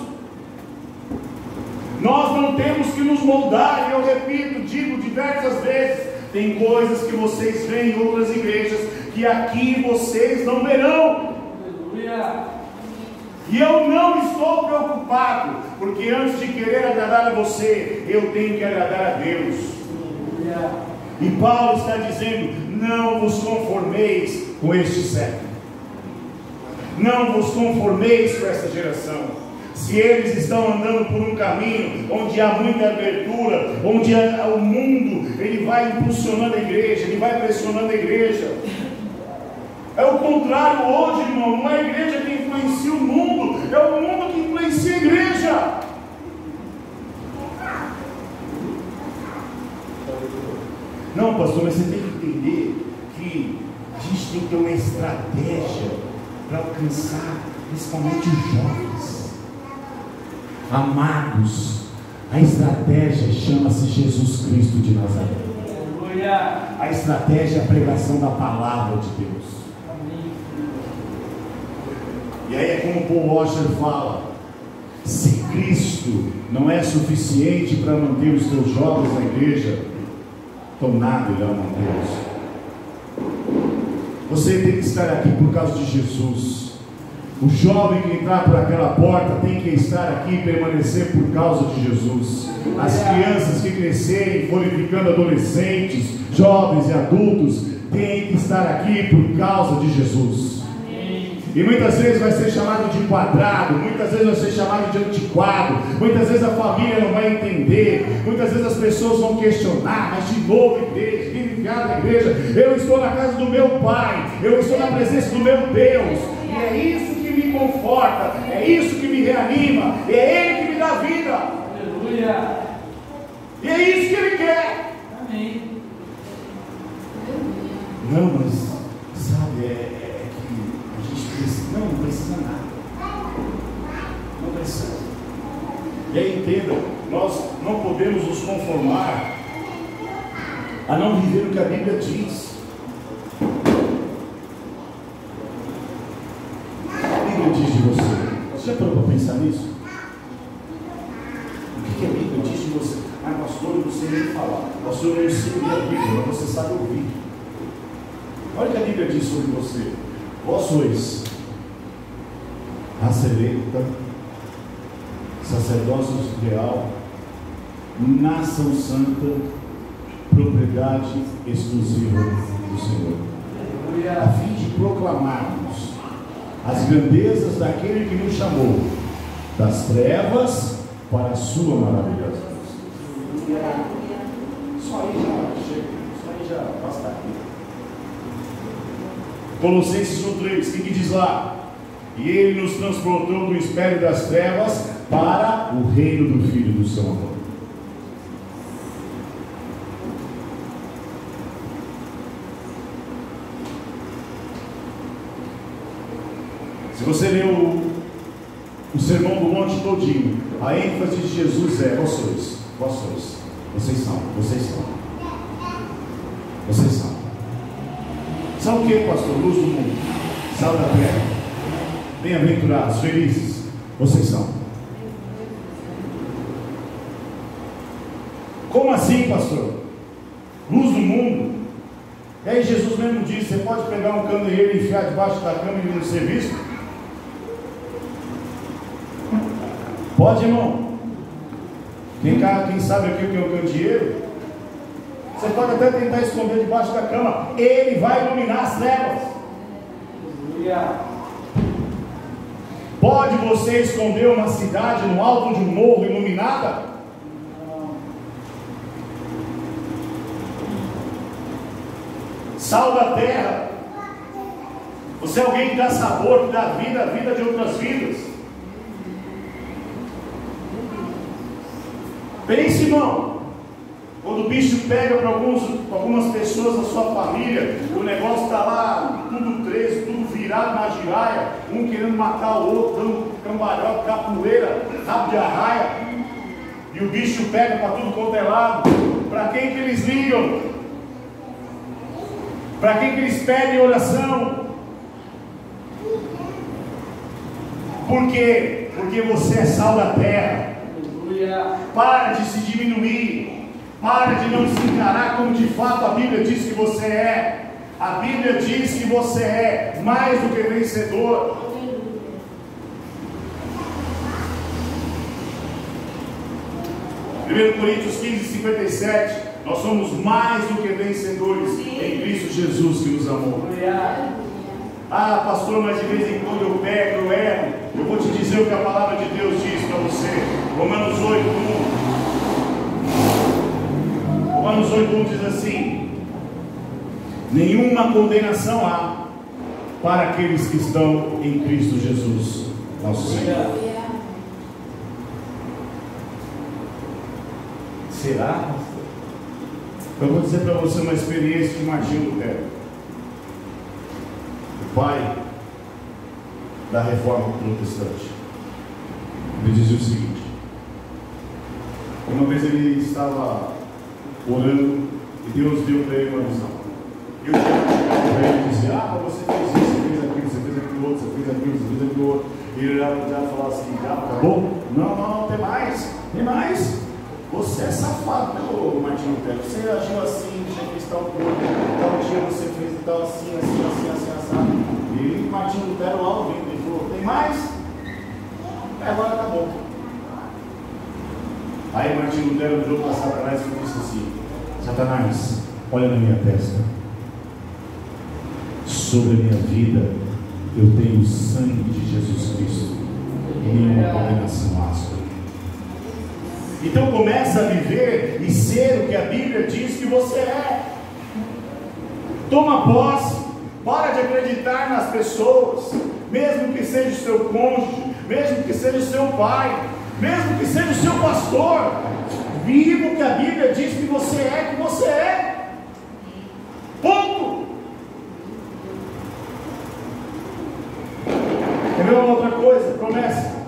Nós não temos que nos moldar. E eu repito, digo diversas vezes: tem coisas que vocês veem em outras igrejas que aqui vocês não verão. Aleluia. E eu não estou preocupado, porque antes de querer agradar a você, eu tenho que agradar a Deus. Aleluia. E Paulo está dizendo: não vos conformeis com este século, não vos conformeis com esta geração. Se eles estão andando por um caminho onde há muita abertura, onde o mundo ele vai impulsionando a igreja, ele vai pressionando a igreja. É o contrário hoje, irmão. Não é a igreja que influencia o mundo, é o mundo que influencia a igreja. Não, pastor, mas você tem que entender que a gente tem que ter uma estratégia para alcançar principalmente os jovens. Amados, a estratégia chama-se Jesus Cristo de Nazaré. A estratégia é a pregação da palavra de Deus. E aí é como Paul Washer fala: se Cristo não é suficiente para manter os teus jovens na igreja, então nada irá mantê-los. Você tem que estar aqui por causa de Jesus. O jovem que entrar por aquela porta tem que estar aqui e permanecer por causa de Jesus. As crianças que crescerem, forem ficando adolescentes, jovens e adultos têm que estar aqui por causa de Jesus. E muitas vezes vai ser chamado de quadrado, muitas vezes vai ser chamado de antiquado, muitas vezes a família não vai entender, muitas vezes as pessoas vão questionar, mas de novo igreja, vive enfiado na igreja, eu estou na casa do meu Pai, eu estou na presença do meu Deus, e é isso que me conforta, é isso que me reanima, é Ele que me dá vida. Aleluia. E é isso que Ele quer. Amém. Não, mas sabe, não precisa nada. Não precisa. E aí entenda, nós não podemos nos conformar a não viver o que a Bíblia diz. O que a Bíblia diz de você? Você já parou para pensar nisso? O que a Bíblia diz de você? Ah, pastor, eu não sei nem falar. Pastor, eu não sei ler a Bíblia, mas você sabe ouvir. Olha o que a Bíblia diz sobre você. Vós sois raça eleita, sacerdócio real, nação santa, propriedade exclusiva do Senhor, a fim de proclamarmos as grandezas daquele que nos chamou das trevas para a sua maravilhosa luz. Só aí já chega, só aí já basta aqui. Colossenses 1:3, o que diz lá? E Ele nos transportou do espelho das trevas para o reino do Filho do seu amor. Se você lê o Sermão do Monte todinho, a ênfase de Jesus é: vós sois, vocês são. São o que, pastor? Luz do mundo, sal da terra. Bem-aventurados, felizes, vocês são. Como assim, pastor? Luz do mundo. E aí Jesus mesmo disse: você pode pegar um candeeiro e enfiar debaixo da cama e não ser visto? Pode, irmão? Quem sabe aqui o que é um candeeiro? Você pode até tentar esconder debaixo da cama, ele vai iluminar as trevas. Pode você esconder uma cidade no alto de um morro iluminada? Sal da terra. Você é alguém que dá sabor, que dá vida, a vida de outras vidas. Pense, irmão. Quando o bicho pega para algumas pessoas da sua família, o negócio está lá, tudo preso, tudo virado na giraia, um querendo matar o outro, dando cambalhota, capoeira, rabo de arraia, e o bicho pega para tudo quanto é lado. Para quem que eles ligam? Para quem que eles pedem oração? Por quê? Porque você é sal da terra. Para de se diminuir. Para de não se encarar como de fato a Bíblia diz que você é. A Bíblia diz que você é mais do que vencedor. Primeiro Coríntios 15:57. Nós somos mais do que vencedores em Cristo Jesus que nos amou. Ah, pastor, mas de vez em quando eu pego, eu erro. Eu vou te dizer o que a palavra de Deus diz para você. Romanos 8:1. Romanos 8:1 diz assim: nenhuma condenação há para aqueles que estão em Cristo Jesus, nosso Senhor. Será? Eu vou dizer para você uma experiência de Martinho Lutero, o pai da reforma protestante. Ele dizia o seguinte: uma vez ele estava orando e Deus deu para ele uma visão. E eu chegava para ele e dizia: ah, mas você fez isso, você fez aquilo, você fez aquilo outro, você fez aquilo, você fez aquilo outro. E ele já falava assim: já acabou? Não, tem mais. Você é safado, meu Martinho Lutero. Você agiu assim, tinha que estar um pouco, tal dia você fez tal assim, assado. E Martinho Lutero lá ouvindo, ele falou: tem mais? Agora acabou. Aí Martinho Lutero virou para Satanás e disse assim: Satanás, olha na minha testa. Sobre a minha vida, eu tenho o sangue de Jesus Cristo e nenhuma condenação há sobre mim. Então começa a viver e ser o que a Bíblia diz que você é. Toma posse. Para de acreditar nas pessoas, mesmo que seja o seu cônjuge, mesmo que seja o seu pai, mesmo que seja o seu pastor. Viva o que a Bíblia diz que você é. Ponto. Quer ver uma outra coisa? Promessa.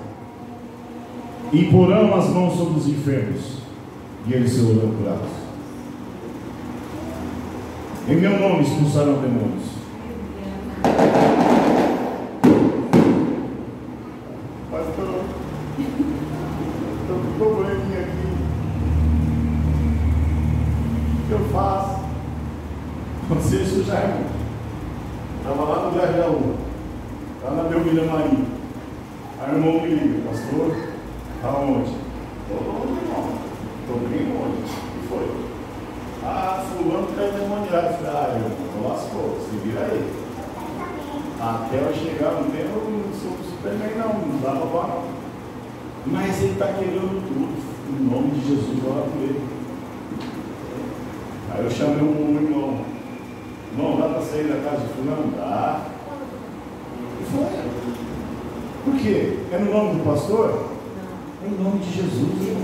Imporão as mãos sobre os enfermos e eles serão curados. Em meu nome expulsarão demônios. Pastor, estou com um probleminha aqui. O que eu faço? Aconteceu isso já, irmão. Estava lá no Garjaú, lá na Belmira Maria. Aí o irmão me liga: pastor, está onde? Estou longe, irmão. Estou bem longe. O que foi? Fulano está endemoniado. Eu falei: irmão, lascou, se vira aí. Até eu chegar no tempo, eu não sou Superman, não dá para falar, não. Mas ele está querendo tudo. Em nome de Jesus, ora por ele. Aí eu chamei um irmão: irmão, dá para sair da casa de fulano? Dá. E foi. Por quê? É no nome do pastor? É em nome de Jesus.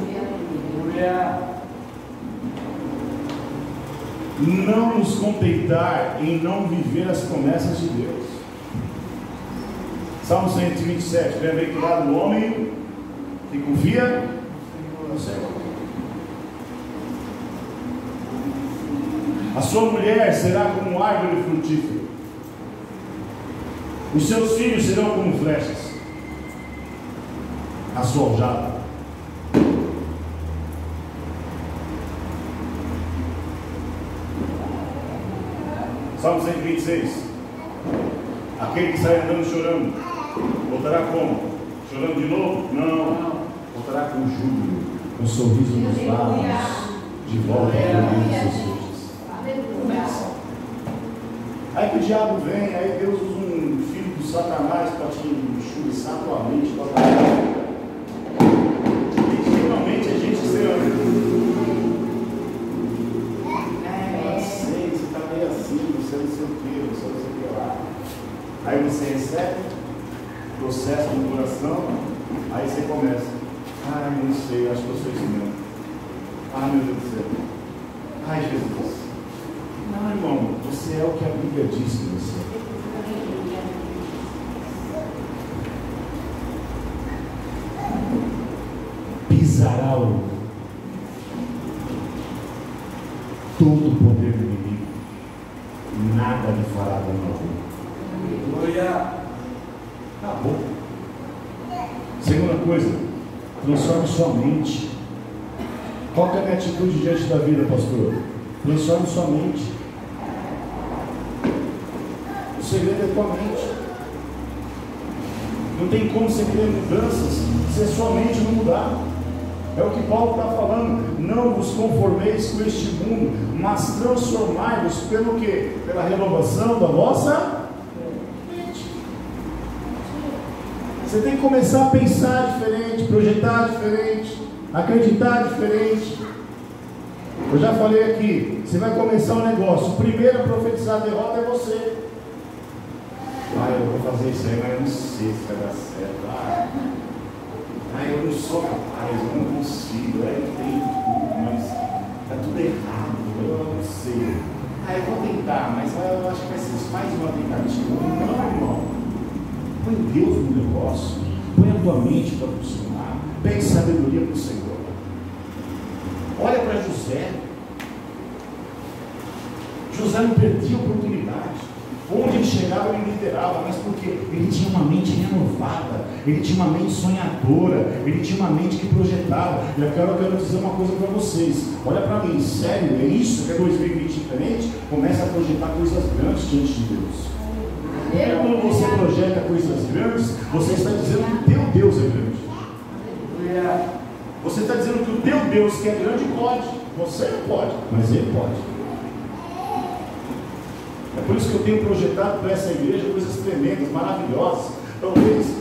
Não nos contentar em não viver as promessas de Deus. Salmo 127: bem-aventurado o homem que confia no Senhor. A sua mulher será como uma árvore frutífera, os seus filhos serão como flechas, a sua aljava. Salmo 126: aquele que sai andando chorando, voltará como? Chorando de novo? Não. Voltará com júbilo, com sorriso nos lábios, de volta para os seus filhos. Aí que o diabo vem, aí Deus usa um filho do Satanás para te enxuriçar a tua mente, tua cabeça. E geralmente a gente se sei, você está meio assim, você não sei o que, você não sei o que lá. Aí você recebe, processo no coração, aí você começa: eu não sei, acho que eu sou isso mesmo. Meu Deus do céu. Jesus. Não, irmão, você é o que a Bíblia diz que você é. Pisará todo o poder do inimigo, nada lhe fará dano algum. Glória. Acabou. Segunda coisa, transforme sua mente. Qual que é a minha atitude diante da vida, pastor? Transforme sua mente. O segredo é tua mente. Não tem como você ter mudanças se a sua mente não mudar. É o que Paulo está falando: não vos conformeis com este mundo, mas transformai-vos pelo quê? Pela renovação da vossa mente. Você tem que começar a pensar diferente, projetar diferente, acreditar diferente. Eu já falei aqui: você vai começar um negócio, o primeiro a profetizar a derrota é você. Eu vou fazer isso aí, mas eu não sei se vai dar certo. Eu não sou capaz, eu não consigo, eu tenho tudo, mas está tudo errado, eu não sei. Eu vou tentar, mas eu acho que vai ser mais uma tentativa. Não, irmão. Põe Deus no negócio, põe a tua mente para funcionar, pede sabedoria para o Senhor. Olha para José. José não perdia oportunidade. Onde ele chegava, ele liderava, mas porque ele tinha uma mente renovada, ele tinha uma mente sonhadora, ele tinha uma mente que projetava. E eu quero dizer uma coisa para vocês: olha para mim, sério, é isso que é 2020 diferente? Começa a projetar coisas grandes diante de Deus. E quando você projeta coisas grandes, você está dizendo que o teu Deus é grande. Você está dizendo que o teu Deus, que é grande, pode. Você não pode, mas ele pode. É por isso que eu tenho projetado para essa igreja coisas tremendas, maravilhosas. Talvez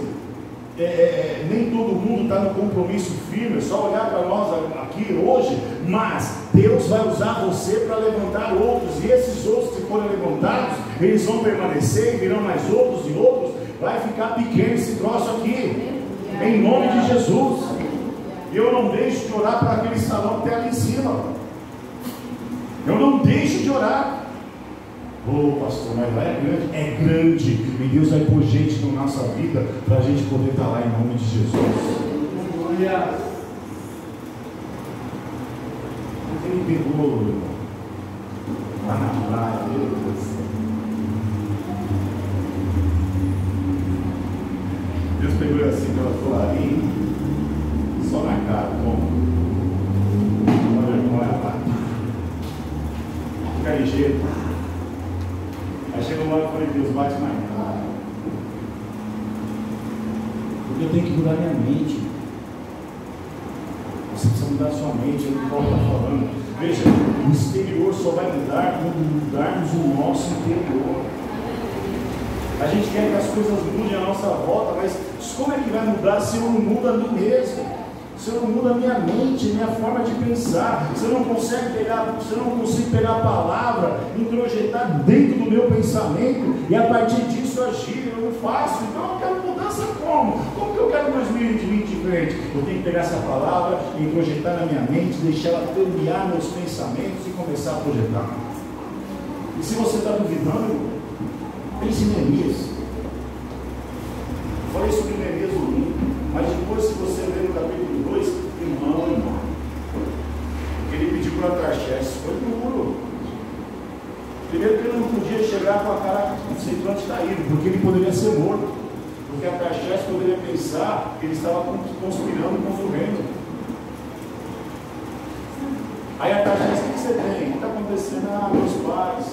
nem todo mundo está no compromisso firme, é só olhar para nós aqui hoje, mas Deus vai usar você para levantar outros, e esses outros que forem levantados, eles vão permanecer, e virão mais outros e outros, vai ficar pequeno esse troço aqui, em nome de Jesus. E eu não deixo de orar para aquele salão que tem ali em cima, eu não deixo de orar. Pastor, mas lá é grande? É grande, e Deus vai pôr gente na nossa vida para a gente poder estar lá em nome de Jesus. Aleluia. Ele pegou lá na praia, Deus pegou ele assim pela colarinha, só na cara, olha lá, fica ligeiro. Aí chegou uma hora e falei, Deus, bate mais cara. Porque eu tenho que mudar minha mente. Você precisa mudar a sua mente, é o que Paulo está falando. Veja, o exterior só vai mudar quando mudarmos o nosso interior. A gente quer que as coisas mudem à nossa volta, mas como é que vai mudar se eu não mudo a mim mesmo? Se eu não mudo a minha mente, minha forma de pensar, se eu não consigo pegar a palavra, introjetar dentro do meu pensamento e a partir disso agir, eu não faço. Então eu quero mudança como? Como que eu quero 2020 diferente? Eu tenho que pegar essa palavra, introjetar na minha mente, deixar ela permear meus pensamentos e começar a projetar. E se você está duvidando, pense em Neemias. Falei sobre Neemias 1, mas depois, se você ler no capítulo 2, irmão, ele pediu para Artaxerxes, foi duro. Primeiro que ele não podia chegar com a cara semblante caído, porque ele poderia ser morto. Porque Artaxerxes poderia pensar que ele estava conspirando contra o reino. Aí Artaxerxes, o que você tem? O que está acontecendo? Meus pais.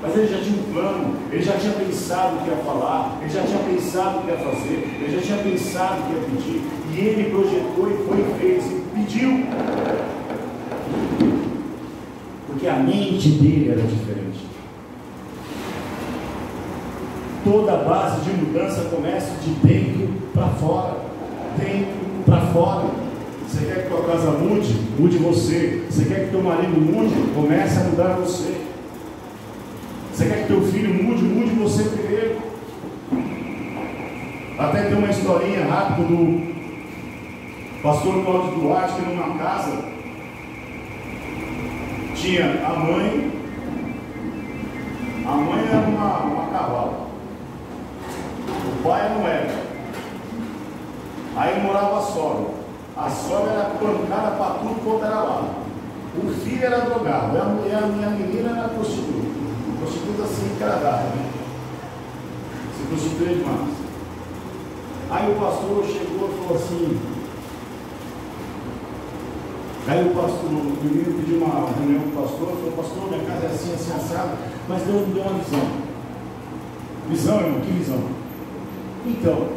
Mas ele já tinha um plano, ele já tinha pensado o que ia falar, ele já tinha pensado o que ia fazer, ele já tinha pensado o que ia pedir, e ele projetou e foi e fez, e pediu, porque a mente dele era diferente. Toda a base de mudança começa de dentro para fora, dentro para fora. Você quer que tua casa mude? Mude você. Você quer que teu marido mude? Comece a mudar você. Você quer que teu filho mude? Mude você primeiro. Até tem uma historinha rápida do pastor Cláudio Duarte, que numa casa tinha a mãe era uma cavalo, o pai não era, aí morava a sogra era pancada para tudo quanto era lá, o filho era drogado, e a minha menina era prostituta assim, agradável, né? Se prostituía demais. Aí o pastor chegou e falou assim, o menino pediu uma reunião com o pastor, falou, pastor, minha casa é assim, assim, assado, mas Deus me deu uma visão. Visão, irmão, que visão? Então,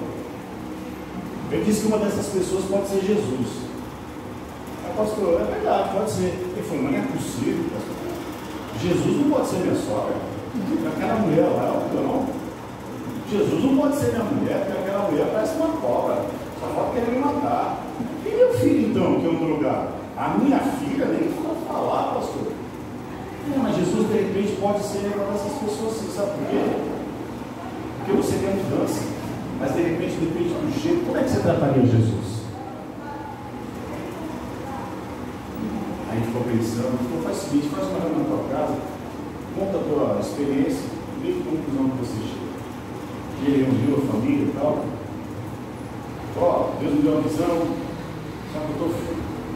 eu disse que uma dessas pessoas pode ser Jesus. Aí o pastor, é verdade, pode ser. Ele falou, mas não é possível, pastor. Jesus não pode ser minha sogra, aquela mulher lá, não. Jesus não pode ser minha mulher, porque aquela mulher parece uma cobra, só pode querer me matar. E meu filho então, que é um drogado? A minha filha nem vou falar, pastor. Não, mas Jesus de repente pode ser uma dessas pessoas assim, sabe por quê? Porque você quer mudança, mas de repente depende do jeito. Como é que você trataria Jesus? Aí a gente ficou pensando, então faz o seguinte, faz uma reunião na tua casa, conta a tua experiência, vê que conclusão que você chega. Que ele reuniu a família e tal. Deus me deu uma visão, só que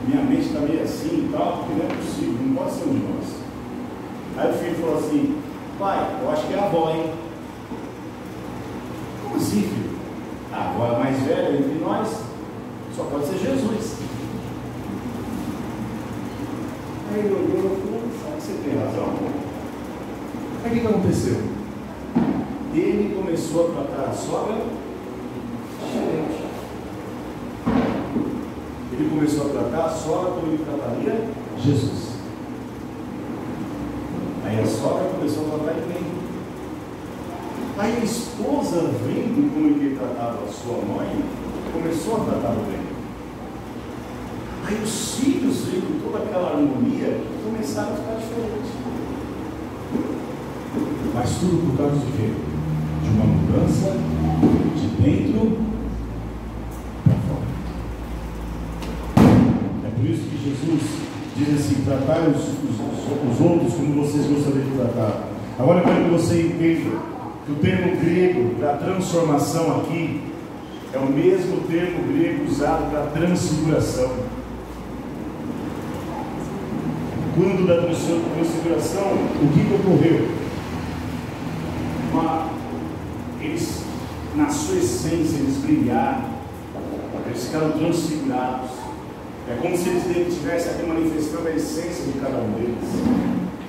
minha mente está meio assim e tal, porque não é possível, não pode ser um de nós. Aí o filho falou assim, pai, eu acho que é a avó, hein? Como assim, filho? A avó é mais velha entre nós, só pode ser Jesus. Aí ele olhou e falou, sabe que você tem razão? Aí o que aconteceu? Ele começou a tratar a sogra diferente. Ele começou a tratar a sogra como ele trataria Jesus. Aí Aí a sogra começou a tratar ele bem. Aí a esposa, vendo como ele tratava a sua mãe, começou a tratá-lo bem. Aí os filhos, vendo toda aquela harmonia, começaram a ficar diferentes. Mas tudo por causa de quê? De uma mudança de dentro para fora. É por isso que Jesus diz assim: tratai os outros como vocês gostariam de tratar. Agora eu quero que você entenda que o termo grego para transformação aqui é o mesmo termo grego usado para transfiguração. Quando da transfiguração, o que ocorreu? Eles, na sua essência, eles brilharam, eles ficaram transfigurados. É como se eles estivessem aqui manifestando a essência de cada um deles.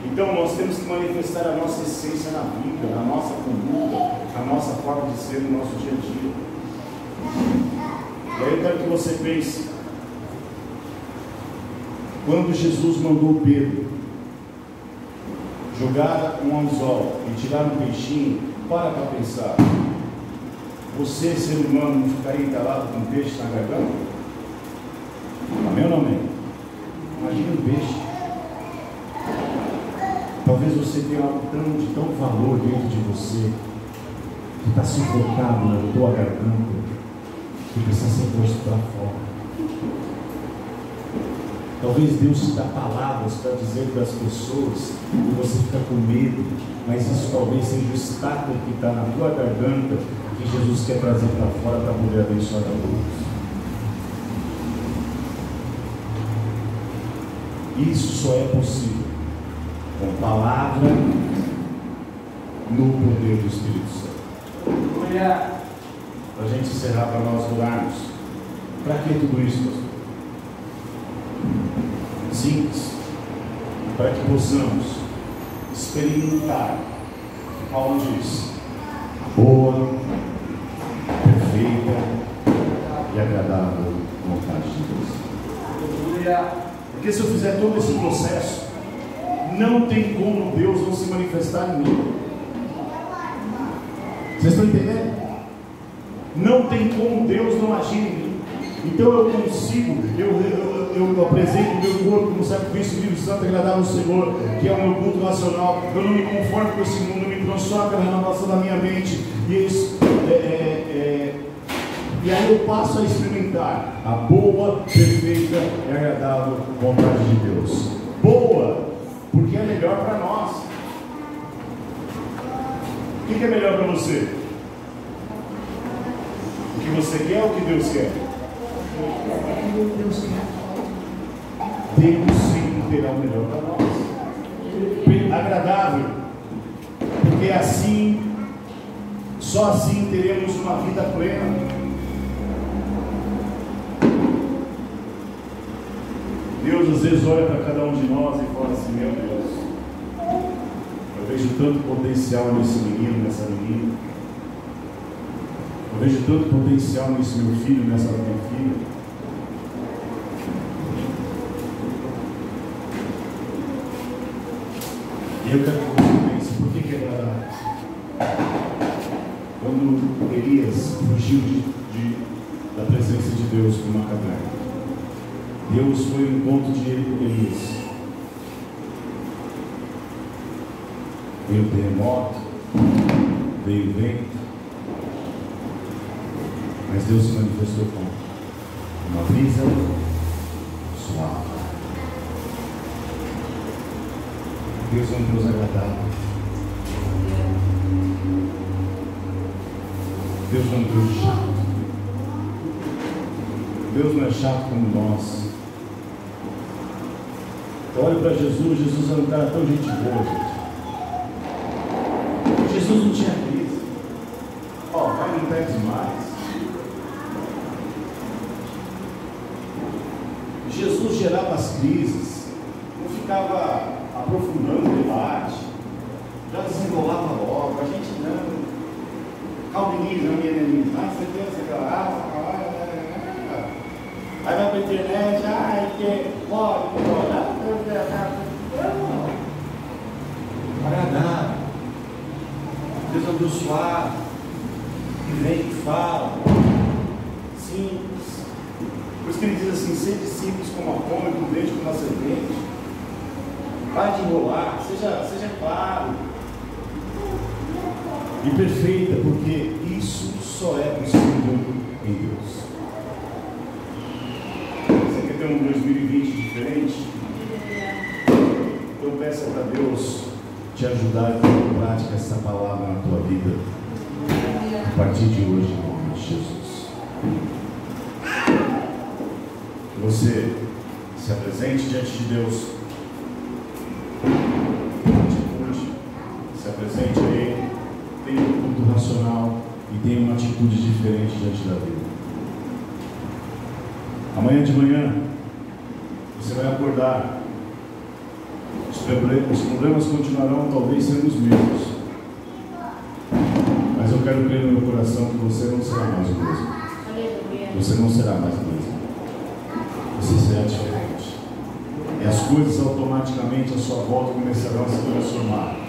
Então nós temos que manifestar a nossa essência na vida, na nossa conduta, na nossa forma de ser no nosso dia a dia. E aí eu quero que você pense, quando Jesus mandou Pedro jogar um anzol e tirar um peixinho, para pensar, você, ser humano, não ficaria entalado com um peixe na garganta? Amém ou não amém? Imagina um peixe. Talvez você tenha algo de tão valor dentro de você, que está sufocado na tua garganta, que precisa ser posto para fora. Talvez Deus te dá palavras para dizer para as pessoas e você fica com medo, mas isso talvez seja o obstáculo que está na tua garganta, que Jesus quer trazer para fora para poder abençoar a outros. Isso só é possível com palavra no poder do Espírito Santo. Para a gente encerrar, para nós orarmos. Para que tudo isso, pastor? Simples, para que possamos experimentar, Paulo diz, boa, perfeita e agradável vontade de Deus. Porque se eu fizer todo esse processo, não tem como Deus não se manifestar em mim. Vocês estão entendendo? Não tem como Deus não agir em mim. Então eu consigo, eu apresento o meu corpo como sacrifício vivo, santo e agradável ao Senhor, que é o meu culto racional. Eu não me conformo com esse mundo, me transformo pela renovação da minha mente. E aí eu passo a experimentar a boa, perfeita e agradável vontade de Deus. Boa, porque é melhor para nós. O que é melhor para você? O que você quer ou o que Deus quer? Deus sempre terá o melhor para nós. Agradável, porque assim, só assim teremos uma vida plena. Deus às vezes olha para cada um de nós e fala assim: meu Deus, eu vejo tanto potencial nesse menino, nessa menina. Eu vejo tanto potencial nesse meu filho, nessa minha filha. E eu quero que você pense, por que era quando Elias fugiu da presença de Deus para uma caverna? Deus foi ao encontro de Elias. Veio o terremoto, veio o vento, mas Deus se manifestou com uma brisa suave. Deus é um Deus agradável. Deus não é um Deus chato. Deus não é chato como nós. Eu olho para Jesus, Jesus é um cara tão gente boa, gente. Jesus não tinha crise. Vai não pede demais. Jesus gerava as crises, não ficava aprofundando o debate, já desenrolava logo. A gente não. Calvinismo, minha inimizade, você tem essa aquela. Aí vai para a internet, que pode, agradável, Deus abençoado, que vem, que fala, simples. Por isso que ele diz assim: sede simples como a pomba, prudente como a serpente. Pare de enrolar, seja claro e perfeita, porque isso só é possível em Deus. Você quer ter um 2020 diferente? Então peça para Deus te ajudar a pôr em prática essa palavra na tua vida a partir de hoje, em nome de Jesus. Que você se apresente diante de Deus, atitude, se apresente a Ele, tenha um culto racional e tenha uma atitude diferente diante da vida. Amanhã de manhã você vai acordar. Os problemas continuarão talvez sendo os mesmos, mas eu quero crer no meu coração que você não será mais o mesmo. Você não será mais o mesmo. Você será diferente. E as coisas automaticamente à sua volta começarão a se transformar.